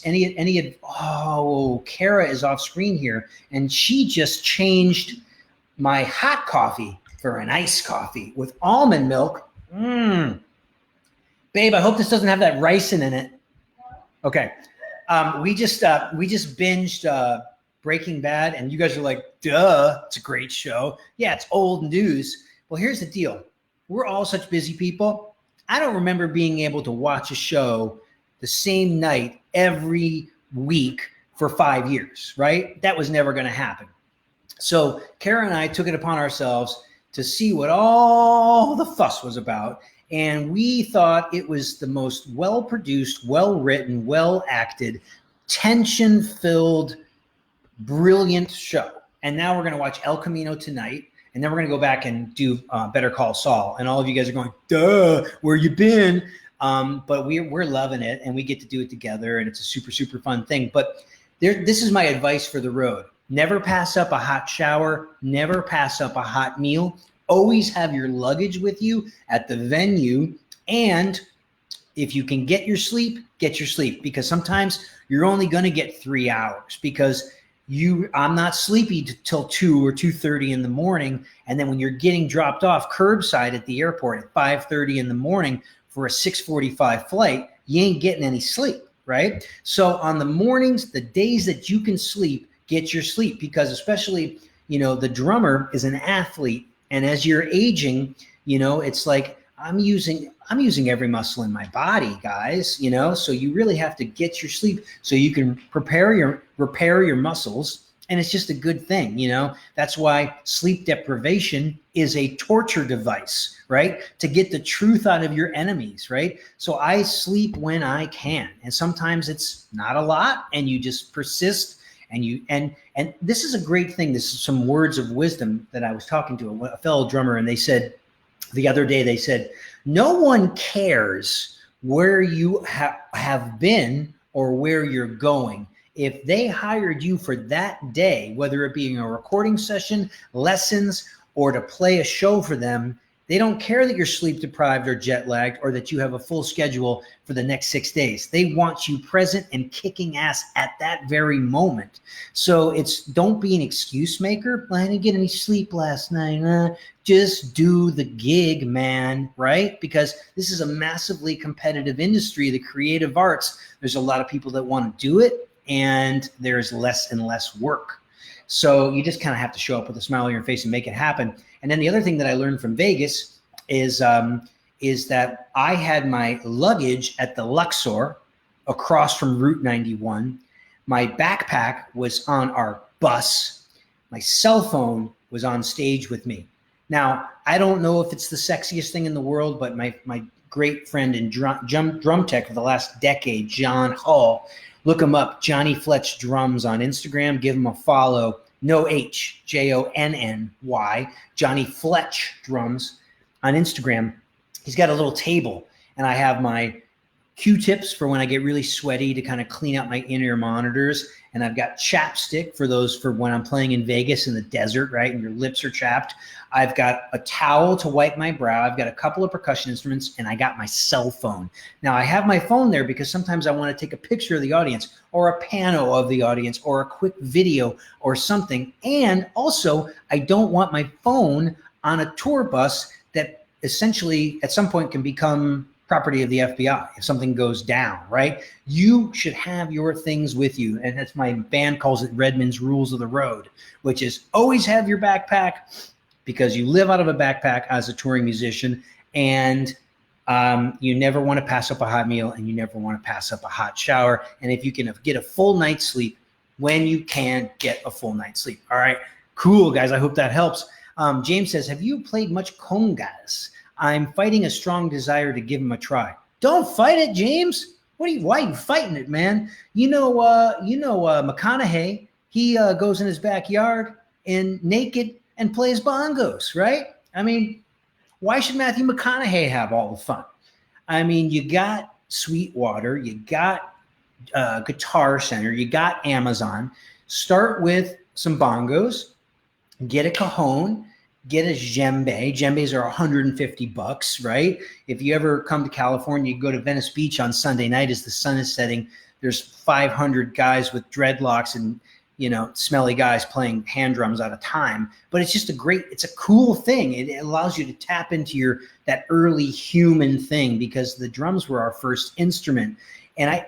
Kara is off screen here, and she just changed my hot coffee for an iced coffee with almond milk. Babe, I hope this doesn't have that ricin in it. Okay. We just binged Breaking Bad, and you guys are like, duh, it's a great show. Yeah, it's old news. Well, here's the deal. We're all such busy people. I don't remember being able to watch a show the same night every week for 5 years, right? That was never going to happen. So Kara and I took it upon ourselves to see what all the fuss was about. And we thought it was the most well-produced, well-written, well-acted, tension-filled, brilliant show. And now we're going to watch El Camino tonight. And then we're going to go back and do Better Call Saul. And all of you guys are going, duh, where you been? But we're loving it, and we get to do it together, and it's a super, super fun thing. But this is my advice for the road. Never pass up a hot shower. Never pass up a hot meal. Always have your luggage with you at the venue. And if you can get your sleep, because sometimes you're only going to get 3 hours because I'm not sleepy till 2 or 2:30 in the morning. And then when you're getting dropped off curbside at the airport at 5:30 in the morning for a 6:45 flight, you ain't getting any sleep, right? So on the mornings, the days that you can sleep, get your sleep, because especially, the drummer is an athlete. And as you're aging, it's like I'm using every muscle in my body, guys, so you really have to get your sleep so you can repair your muscles. And it's just a good thing, that's why sleep deprivation is a torture device, right? To get the truth out of your enemies, right? So I sleep when I can. And sometimes it's not a lot, and you just persist. And this is a great thing. This is some words of wisdom that I was talking to a fellow drummer, and they said the other day, no one cares where you have been or where you're going. If they hired you for that day, whether it be in a recording session, lessons, or to play a show for them, they don't care that you're sleep deprived or jet lagged or that you have a full schedule for the next 6 days. They want you present and kicking ass at that very moment. So don't be an excuse maker. I didn't get any sleep last night. Just do the gig, man, right? Because this is a massively competitive industry, the creative arts. There's a lot of people that want to do it, and there's less and less work. So you just kind of have to show up with a smile on your face and make it happen. And then the other thing that I learned from Vegas is that I had my luggage at the Luxor across from Route 91. My backpack was on our bus. My cell phone was on stage with me. Now, I don't know if it's the sexiest thing in the world, but my great friend and drum tech of the last decade, John Hall, look him up, Johnny Fletch Drums on Instagram. Give him a follow. No H, Jonny, Johnny Fletch Drums on Instagram. He's got a little table, and I have my Q-tips for when I get really sweaty to kind of clean out my inner monitors. And I've got chapstick for when I'm playing in Vegas in the desert, right? And your lips are chapped. I've got a towel to wipe my brow. I've got a couple of percussion instruments, and I got my cell phone. Now I have my phone there because sometimes I want to take a picture of the audience or a pano of the audience or a quick video or something. And also I don't want my phone on a tour bus that essentially at some point can become property of the FBI if something goes down, right? You should have your things with you. And that's my band calls it Redmond's Rules of the Road, which is always have your backpack, because you live out of a backpack as a touring musician, and you never want to pass up a hot meal, and you never want to pass up a hot shower. And if you can get a full night's sleep, when you can get a full night's sleep. All right, cool, guys. I hope that helps. James says, have you played much congas? I'm fighting a strong desire to give him a try. Don't fight it, James. Why are you fighting it, man? McConaughey, he goes in his backyard and naked and plays bongos, right? I mean, why should Matthew McConaughey have all the fun? I mean, you got Sweetwater, you got Guitar Center, you got Amazon. Start with some bongos, get a cajon, get a djembe. Djembes are $150, right? If you ever come to California, you go to Venice Beach on Sunday night as the sun is setting. There's 500 guys with dreadlocks and smelly guys playing hand drums out of time. But it's just it's a cool thing. It allows you to tap into that early human thing, because the drums were our first instrument. And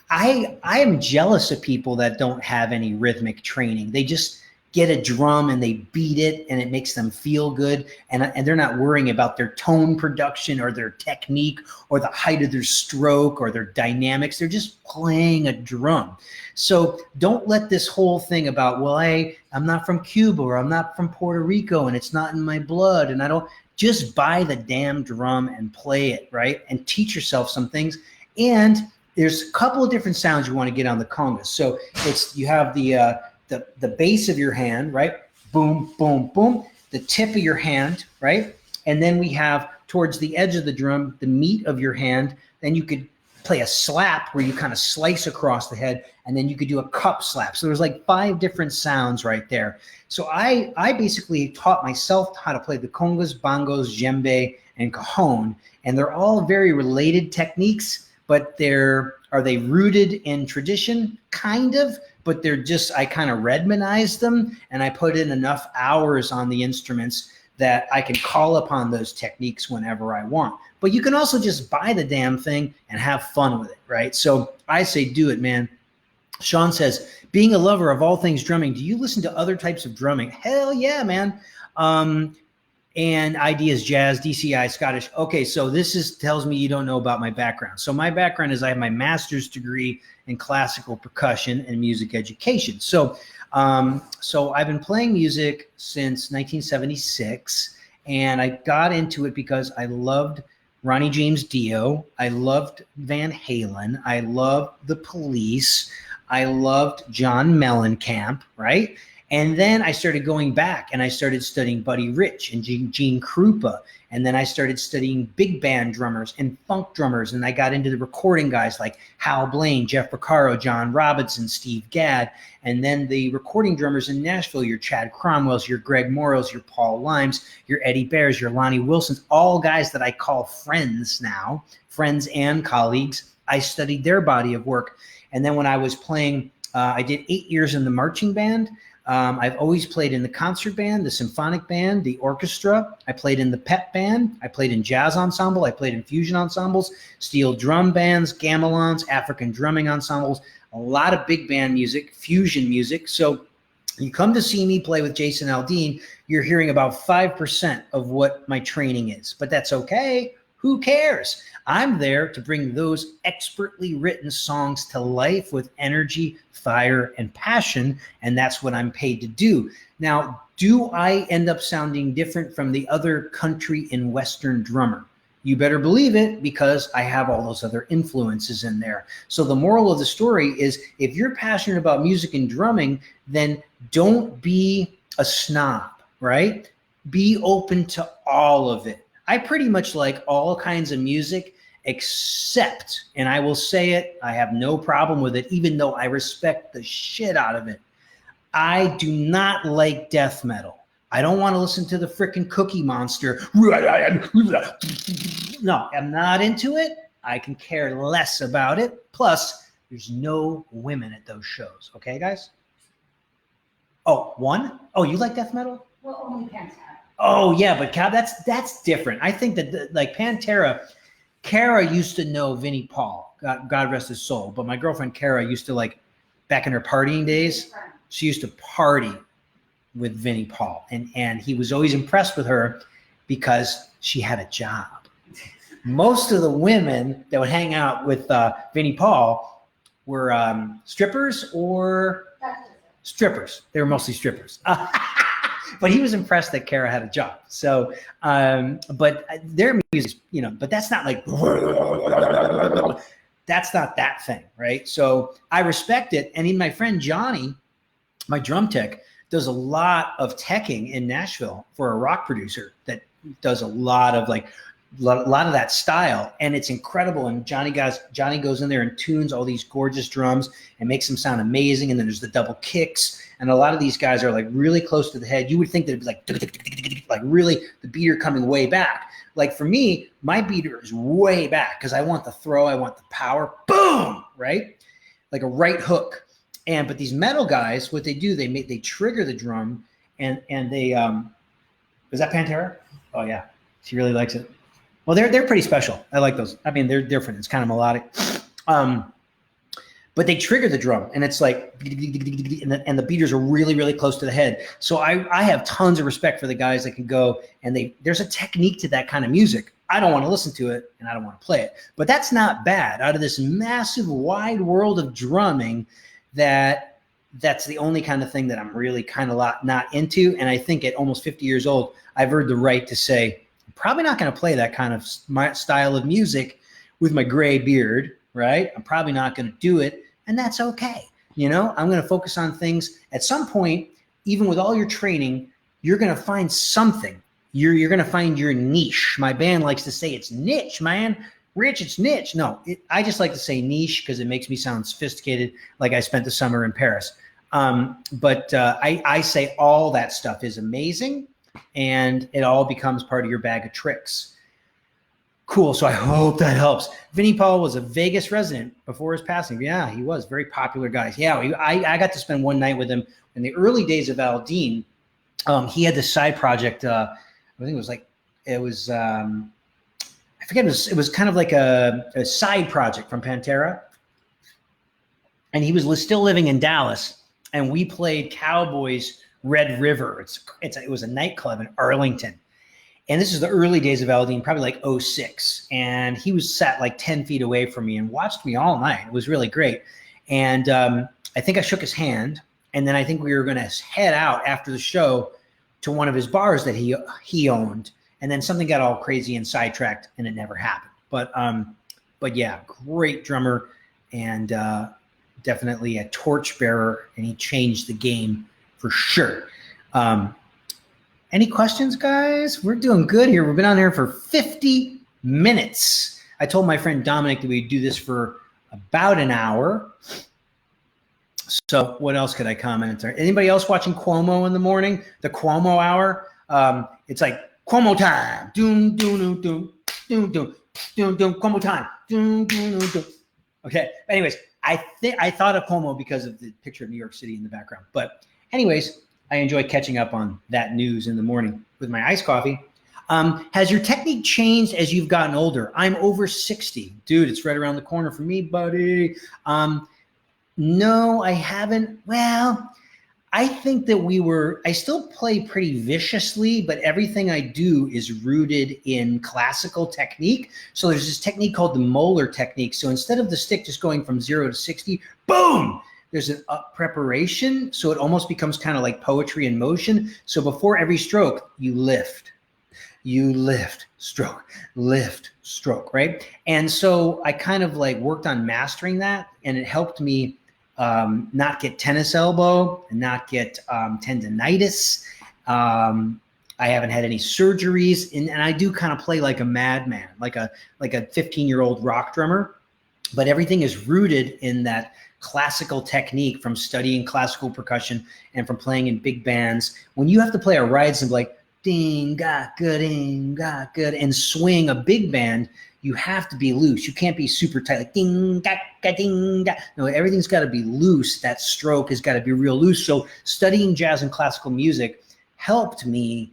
I am jealous of people that don't have any rhythmic training. They just get a drum and they beat it and it makes them feel good. And they're not worrying about their tone production or their technique or the height of their stroke or their dynamics. They're just playing a drum. So don't let this whole thing about, well, I'm not from Cuba or I'm not from Puerto Rico and it's not in my blood. And just buy the damn drum and play it, right? And teach yourself some things. And there's a couple of different sounds you want to get on the congas. So you have the base of your hand, right? Boom, boom, boom. The tip of your hand, right? And then we have towards the edge of the drum, the meat of your hand. Then you could play a slap where you kind of slice across the head, and then you could do a cup slap. So there's like 5 different sounds right there. So I basically taught myself how to play the congas, bongos, djembe, and cajon, and they're all very related techniques, but are they rooted in tradition? Kind of, but I kind of Redmondized them, and I put in enough hours on the instruments that I can call upon those techniques whenever I want. But you can also just buy the damn thing and have fun with it, right? So I say do it, man. Sean says, being a lover of all things drumming, do you listen to other types of drumming? Hell yeah, man. And ideas, jazz, DCI, Scottish. Okay, so this tells me you don't know about my background. So my background is I have my master's degree in classical percussion and music education. So I've been playing music since 1976, and I got into it because I loved Ronnie James Dio. I loved Van Halen. I loved the Police. I loved John Mellencamp, right? And then I started going back and I started studying Buddy Rich and Gene Krupa. And then I started studying big band drummers and funk drummers. And I got into the recording guys like Hal Blaine, Jeff Porcaro, John Robinson, Steve Gadd. And then the recording drummers in Nashville, your Chad Cromwells, your Greg Morrows, your Paul Limes, your Eddie Bears, your Lonnie Wilsons, all guys that I call friends now, friends and colleagues. I studied their body of work. And then when I was playing, I did 8 years in the marching band. I've always played in the concert band, the symphonic band, the orchestra. I played in the pep band. I played in jazz ensemble. I played in fusion ensembles, steel drum bands, gamelons, African drumming ensembles, a lot of big band music, fusion music. So you come to see me play with Jason Aldean, you're hearing about 5% of what my training is, but that's okay. Who cares? I'm there to bring those expertly written songs to life with energy, fire, and passion, and that's what I'm paid to do. Now, do I end up sounding different from the other country and Western drummer? You better believe it, because I have all those other influences in there. So the moral of the story is, if you're passionate about music and drumming, then don't be a snob, right? Be open to all of it. I pretty much like all kinds of music, except, and I will say it, I have no problem with it, even though I respect the shit out of it, I do not like death metal. I don't want to listen to the frickin' Cookie Monster. No, I'm not into it. I can care less about it. Plus, there's no women at those shows. Okay, guys? Oh, one? Oh, you like death metal? Well, only Pantera. Oh, yeah, but that's different. I think that, like Pantera, Kara used to know Vinnie Paul, God rest his soul. But my girlfriend Kara used to, like, back in her partying days, she used to party with Vinnie Paul. And he was always impressed with her because she had a job. Most of the women that would hang out with Vinnie Paul were strippers or strippers. They were mostly strippers. But he was impressed that Kara had a job. So, but their music, but that's not like, that's not that thing, right? So I respect it. And even my friend Johnny, my drum tech, does a lot of teching in Nashville for a rock producer that does a lot of that style, and it's incredible. And Johnny goes in there and tunes all these gorgeous drums and makes them sound amazing. And then there's the double kicks, and a lot of these guys are like really close to the head. You would think that it'd be like really the beater coming way back. Like for me, my beater is way back because I want the throw, I want the power, boom, right? Like a right hook. But these metal guys, what they do, they trigger the drum, and they is that Pantera? Oh yeah, she really likes it. Well, they're pretty special. I like those. I mean, they're different. It's kind of melodic. But they trigger the drum, and it's like, and the beaters are really, really close to the head. So I have tons of respect for the guys that can go, and there's a technique to that kind of music. I don't want to listen to it, and I don't want to play it. But that's not bad. Out of this massive, wide world of drumming, that's the only kind of thing that I'm really kind of not into. And I think at almost 50 years old, I've earned the right to say, probably not going to play that kind of style of music with my gray beard, right? I'm probably not going to do it, and that's okay. You know, I'm going to focus on things. At some point, even with all your training, you're going to find something. You're going to find your niche. My band likes to say it's niche, man. Rich, it's niche. No, I just like to say niche because it makes me sound sophisticated, like I spent the summer in Paris. But I say all that stuff is amazing, and it all becomes part of your bag of tricks. Cool. So I hope that helps. Vinnie Paul was a Vegas resident before his passing. Yeah, he was. Very popular guy. Yeah, I got to spend one night with him in the early days of Aldean. He had this side project. I think it was I forget. It was kind of like a side project from Pantera. And he was still living in Dallas. And we played Cowboys Red River. It was a nightclub in Arlington. And this is the early days of Aldean, probably like 06. And he was sat like 10 feet away from me and watched me all night. It was really great. And I think I shook his hand. And then I think we were going to head out after the show to one of his bars that he owned. And then something got all crazy and sidetracked, and it never happened. But yeah, great drummer and definitely a torchbearer, and he changed the game for sure. Any questions, guys? We're doing good here. We've been on here for 50 minutes. I told my friend Dominic that we'd do this for about an hour. So what else could I comment? Anybody else watching Cuomo in the morning? The Cuomo hour? It's like Cuomo time. Doom, doom, doom, doom, doom, doom, doom, doom, Cuomo time. Doom, doom, doom, doom. Okay. Anyways, I thought of Cuomo because of the picture of New York City in the background. But anyways, I enjoy catching up on that news in the morning with my iced coffee. Has your technique changed as you've gotten older? I'm over 60. Dude, it's right around the corner for me, buddy. No, I haven't. Well, I think that I still play pretty viciously, but everything I do is rooted in classical technique. So there's this technique called the molar technique. So instead of the stick just going from 0 to 60, boom, there's an up preparation. So it almost becomes kind of like poetry in motion. So before every stroke, you lift, stroke, lift, stroke, right? And so I kind of like worked on mastering that, and it helped me not get tennis elbow and not get tendinitis. I haven't had any surgeries, and I do kind of play like a madman, like a 15-year-old rock drummer, but everything is rooted in that classical technique from studying classical percussion and from playing in big bands. When you have to play a ride cymbal like ding, got good, and swing a big band, you have to be loose. You can't be super tight, like ding, ga, ga, ding, ga. No, everything's got to be loose. That stroke has got to be real loose. So studying jazz and classical music helped me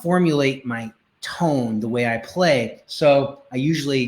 formulate my tone, the way I play. So I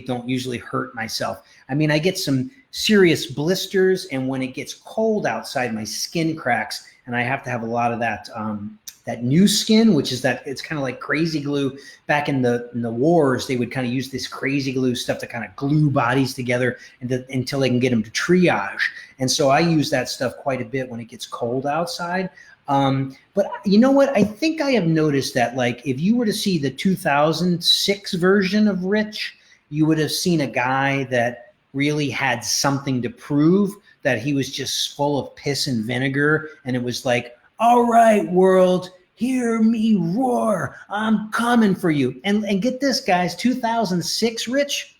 don't usually hurt myself. I mean, I get some serious blisters, and when it gets cold outside, my skin cracks, and I have to have a lot of that new skin, which is that it's kind of like crazy glue. Back in the wars, they would kind of use this crazy glue stuff to kind of glue bodies together until they can get them to triage. And so I use that stuff quite a bit when it gets cold outside. But you know what? I think I have noticed that, like, if you were to see the 2006 version of Rich, you would have seen a guy that really had something to prove, that he was just full of piss and vinegar. And it was like, all right, world, hear me roar. I'm coming for you. And get this, guys, 2006 Rich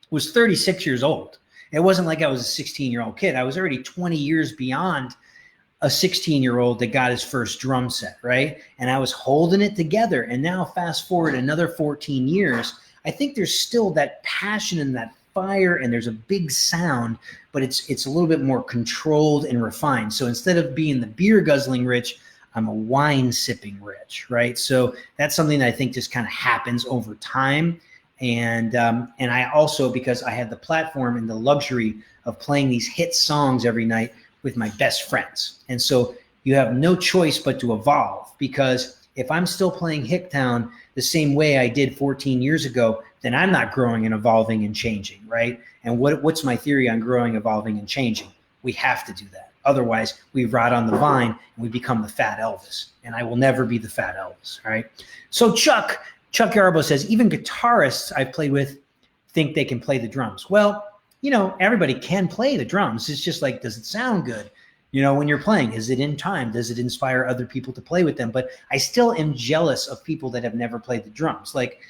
was 36 years old. It wasn't like I was a 16-year-old kid. I was already 20 years beyond a 16-year-old that got his first drum set, right? And I was holding it together. And now fast forward another 14 years, I think there's still that passion and that fire, and there's a big sound, but it's a little bit more controlled and refined. So instead of being the beer guzzling Rich, I'm a wine sipping Rich, right? So that's something that I think just kind of happens over time. And I also, because I have the platform and the luxury of playing these hit songs every night with my best friends. And so you have no choice but to evolve, because if I'm still playing Hicktown the same way I did 14 years ago, then I'm not growing and evolving and changing, right? And what's my theory on growing, evolving, and changing? We have to do that. Otherwise, we rot on the vine and we become the fat Elvis. And I will never be the fat Elvis, right? So Chuck, Chuck Yarbo says, even guitarists I've played with think they can play the drums. Well, you know, everybody can play the drums. It's just like, does it sound good? You know, when you're playing, is it in time? Does it inspire other people to play with them? But I still am jealous of people that have never played the drums. Like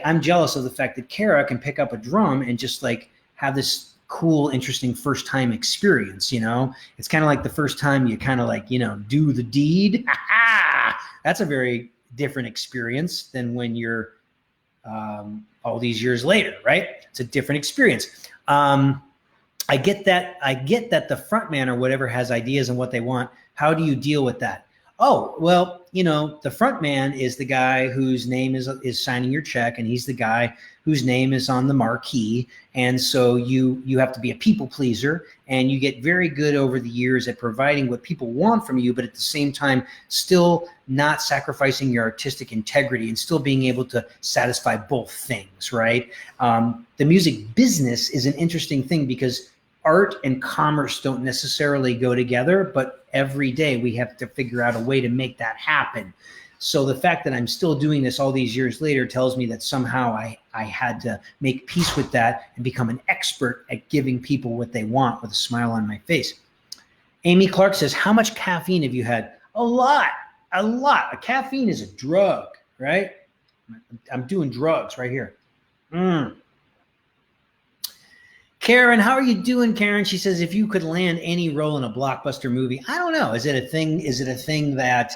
I'm jealous of the fact that Kara can pick up a drum and just like have this cool, interesting first time experience. You know, it's kind of like the first time you kind of like, you know, do the deed. That's a very different experience than when you're all these years later, right? It's a different experience. I get that the front man or whatever has ideas on what they want. How do you deal with that? Oh, well, you know, the front man is the guy whose name is signing your check, and he's the guy whose name is on the marquee. And so you have to be a people pleaser, and you get very good over the years at providing what people want from you, but at the same time, still not sacrificing your artistic integrity and still being able to satisfy both things, right? The music business is an interesting thing because art and commerce don't necessarily go together, but every day we have to figure out a way to make that happen. So the fact that I'm still doing this all these years later tells me that somehow I had to make peace with that and become an expert at giving people what they want with a smile on my face. Amy Clark says, how much caffeine have you had? A lot. A caffeine is a drug, right? I'm doing drugs right here. Karen, how are you doing, Karen? She says, if you could land any role in a blockbuster movie, I don't know. Is it a thing? Is it a thing that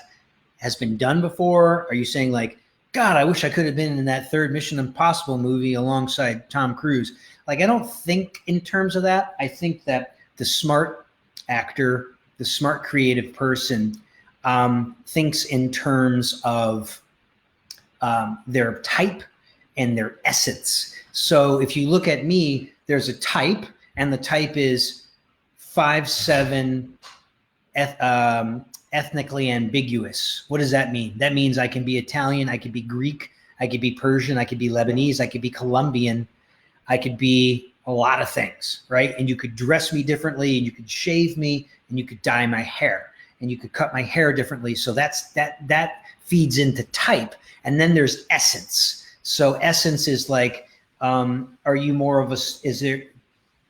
has been done before? Are you saying like, God, I wish I could have been in that third Mission Impossible movie alongside Tom Cruise? Like, I don't think in terms of that. I think that the smart actor, the smart creative person thinks in terms of their type and their essence. So if you look at me, there's a type, and the type is 5'7", ethnically ambiguous. What does that mean? That means I can be Italian, I could be Greek, I could be Persian, I could be Lebanese, I could be Colombian, I could be a lot of things, right? And you could dress me differently, and you could shave me, and you could dye my hair, and you could cut my hair differently. So that feeds into type. And then there's essence. So essence is like, are you more of a, is there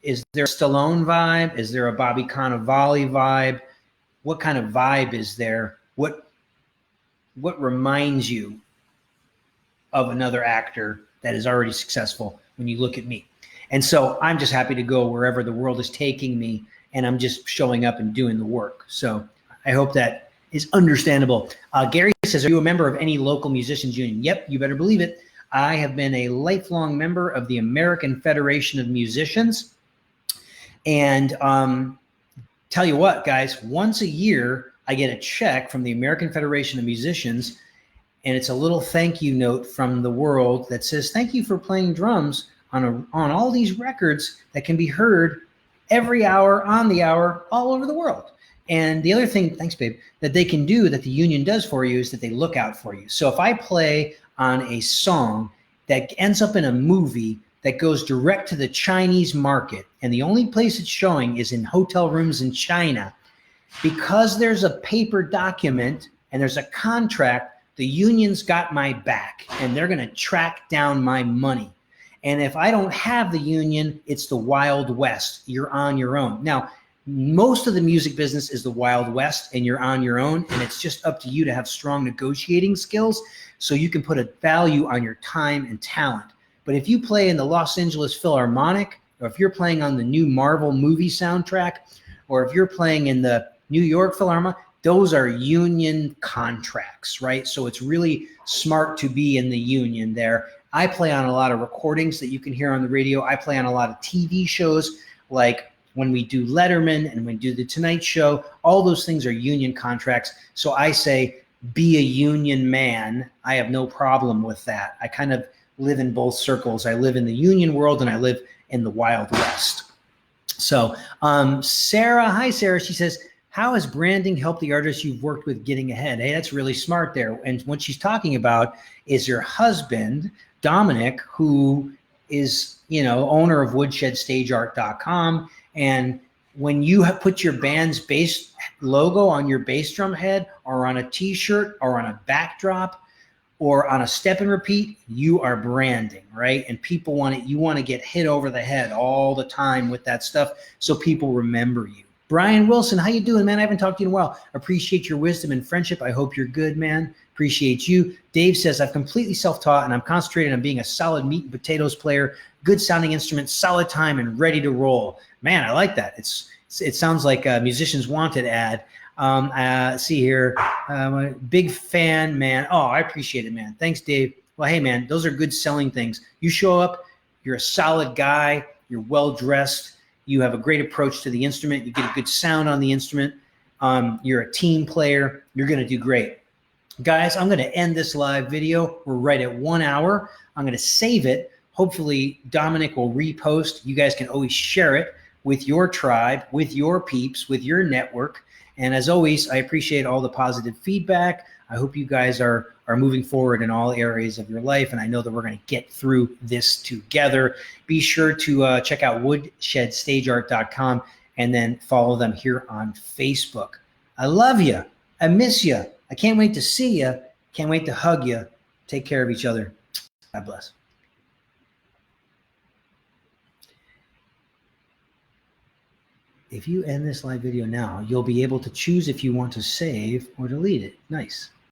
a Stallone vibe? Is there a Bobby Cannavale vibe? What kind of vibe is there? What reminds you of another actor that is already successful when you look at me? And so I'm just happy to go wherever the world is taking me, and I'm just showing up and doing the work. So I hope that is understandable. Gary says, are you a member of any local musicians union? Yep, you better believe it. I have been a lifelong member of the American Federation of Musicians. And tell you what, guys, once a year, I get a check from the American Federation of Musicians, and it's a little thank you note from the world that says, thank you for playing drums on all these records that can be heard every hour, on the hour, all over the world. And the other thing, thanks, babe, that they can do that the union does for you is that they look out for you. So if I play on a song that ends up in a movie that goes direct to the Chinese market, and the only place it's showing is in hotel rooms in China, because there's a paper document and there's a contract, the union's got my back, and they're going to track down my money. And if I don't have the union, it's the Wild West. You're on your own. Now, most of the music business is the Wild West, and you're on your own, and it's just up to you to have strong negotiating skills so you can put a value on your time and talent. But if you play in the Los Angeles Philharmonic, or if you're playing on the new Marvel movie soundtrack, or if you're playing in the New York Philharmonic, those are union contracts, right? So it's really smart to be in the union there. I play on a lot of recordings that you can hear on the radio. I play on a lot of TV shows, like when we do Letterman and we do The Tonight Show. All those things are union contracts. So I say, be a union man. I have no problem with that. I kind of live in both circles. I live in the union world, and I live in the Wild West. So Sarah, hi Sarah, she says, how has branding helped the artists you've worked with getting ahead? Hey, that's really smart there. And what she's talking about is your husband, Dominic, who is, owner of woodshed.stageart.com. And when you have put your band's bass logo on your bass drum head or on a t-shirt or on a backdrop, or on a step and repeat, you are branding, right? And people want it. You want to get hit over the head all the time with that stuff so people remember you. Brian Wilson, how you doing, man? I haven't talked to you in a while. Appreciate your wisdom and friendship. I hope you're good, man. Appreciate you. Dave says, I've completely self-taught and I'm concentrating on being a solid meat and potatoes player, good sounding instrument, solid time, and ready to roll. Man, I like that. It sounds like a Musicians Wanted ad. See here, big fan, man. Oh, I appreciate it, man. Thanks, Dave. Well, hey, man, those are good selling things. You show up, you're a solid guy, you're well-dressed, you have a great approach to the instrument, you get a good sound on the instrument, you're a team player, you're going to do great. Guys, I'm going to end this live video. We're right at 1 hour. I'm going to save it. Hopefully, Dominic will repost. You guys can always share it with your tribe, with your peeps, with your network. And as always, I appreciate all the positive feedback. I hope you guys are moving forward in all areas of your life. And I know that we're going to get through this together. Be sure to check out woodshedstageart.com and then follow them here on Facebook. I love you. I miss you. I can't wait to see you. Can't wait to hug you. Take care of each other. God bless. If you end this live video now, you'll be able to choose if you want to save or delete it. Nice.